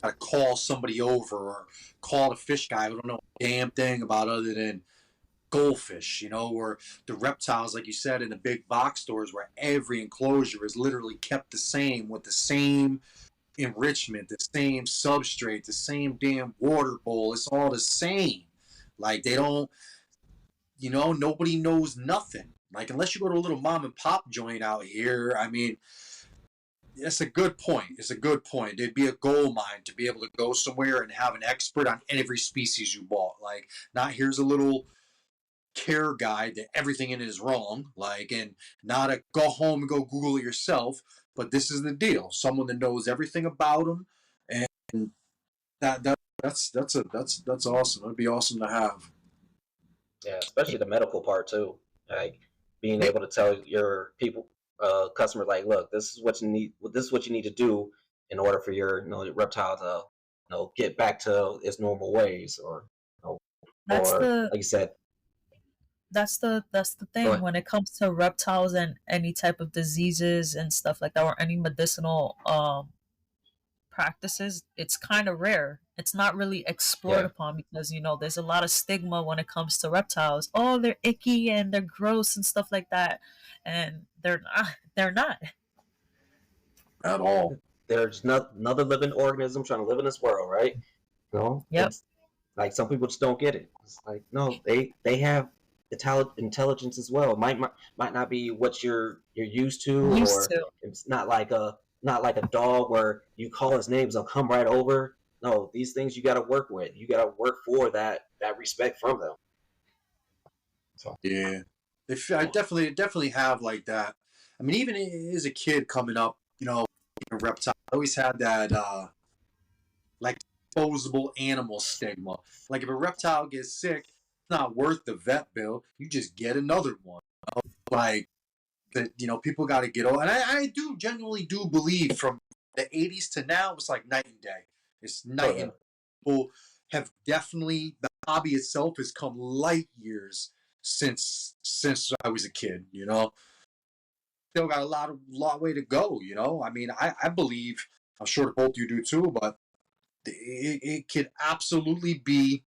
gotta call somebody over or call the fish guy who don't know a damn thing about other than goldfish, or the reptiles, like you said, in the big box stores where every enclosure is literally kept the same with the same enrichment, the same substrate, the same damn water bowl. It's all the same. Like they don't, nobody knows nothing. Like unless you go to a little mom and pop joint out here, I mean, it's a good point. It's a good point. It'd be a gold mine to be able to go somewhere and have an expert on every species you bought. Like, not here's a little care guide that everything in it is wrong, like, and not a go home and go Google it yourself. But this is the deal: someone that knows everything about them, and that's awesome. That'd be awesome to have. yeah, especially the medical part too. Like being able to tell your customers, like, look, this is what you need. This is what you need to do in order for your, reptile to, get back to its normal ways, That's or the like you said, that's the go thing ahead. when it comes to reptiles and any type of diseases and stuff like that, or any medicinal practices. It's kind of rare. It's not really explored Yeah, upon because there's a lot of stigma when it comes to reptiles. Oh, they're icky and they're gross and stuff like that, and they're not. They're not. At all. there's not another living organism trying to live in this world, right? Yep. It's like some people just don't get it. It's like, no, they have intelligence as well. Might not be what you're used to, Used or to. it's not like a dog where you call his names, they'll come right over. No, these things you got to work with. You got to work for that respect from them. So Yeah, I definitely have like that. I mean, even as a kid coming up, reptile, I always had that like disposable animal stigma. Like if a reptile gets sick, it's not worth the vet bill. You just get another one. Like that, people got to get over. And I do genuinely do believe from the '80s to now, it's like night and day. It's oh night yeah, and people have definitely the hobby itself has come light years since I was a kid. Still got a lot way to go. I mean, I believe I'm sure both you do too, but it could absolutely be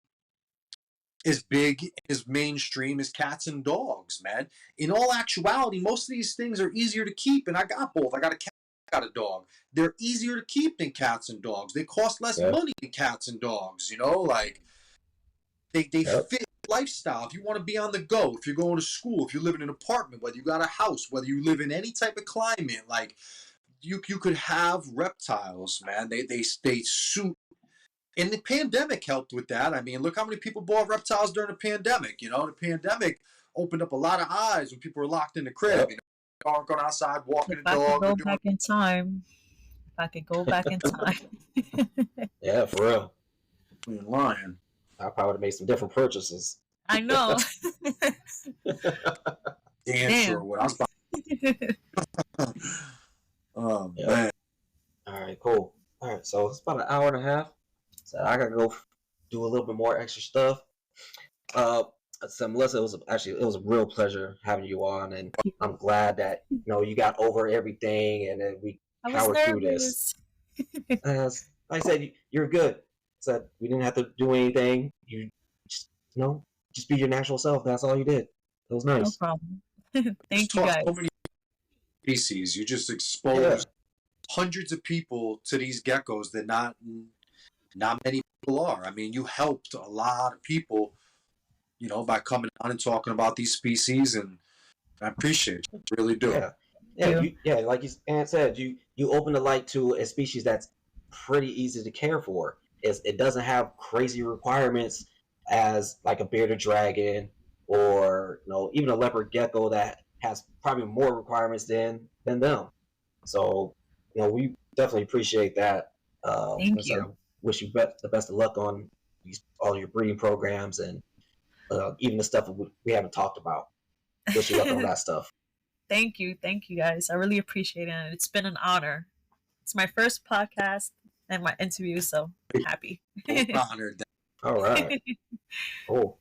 as big, as mainstream as cats and dogs, man. In all actuality, most of these things are easier to keep, and I got both. I got a cat, I got a dog. They're easier to keep than cats and dogs. They cost less yeah, money than cats and dogs. Like they yep, fit lifestyle. If you want to be on the go, if you're going to school, if you live in an apartment, whether you got a house, whether you live in any type of climate, like you could have reptiles, man. They suit. And the pandemic helped with that. I mean, look how many people bought reptiles during the pandemic. The pandemic opened up a lot of eyes when people were locked in the crib. yep, Aren't going outside walking If a I could dog or go doing. back in time, if I could go back in time. yeah, for real. Lying. I probably would have made some different purchases. I know. Damn sure Damn. what I was. Oh Yep. man. All right, cool. All right, so it's about an hour and a half. So I gotta go do a little bit more extra stuff. Uh, so Melissa, it was a real pleasure having you on, and I'm glad that you got over everything, and then we I was powered through this. nervous. Like I said, you're good. Said we didn't have to do anything. You just just be your natural self. That's all you did. It was No nice. problem. Just Thank you taught so guys. many species. You just Yeah, exposed hundreds of people to these geckos that not many people are. I mean, you helped a lot of people, by coming on and talking about these species, and I appreciate you. I really do. yeah, Thank yeah. you. Like you Aunt said, you you open the light to a species that's pretty easy to care for. It doesn't have crazy requirements as like a bearded dragon or even a leopard gecko that has probably more requirements than them. So we definitely appreciate that. Thank So I you. wish you the best of luck on all your breeding programs and even the stuff we haven't talked about. Wish you luck on that stuff. Thank you. Thank you guys. I really appreciate it. And it's been an honor. It's my first podcast and my interview, so I'm happy. We're honored. All right. Cool.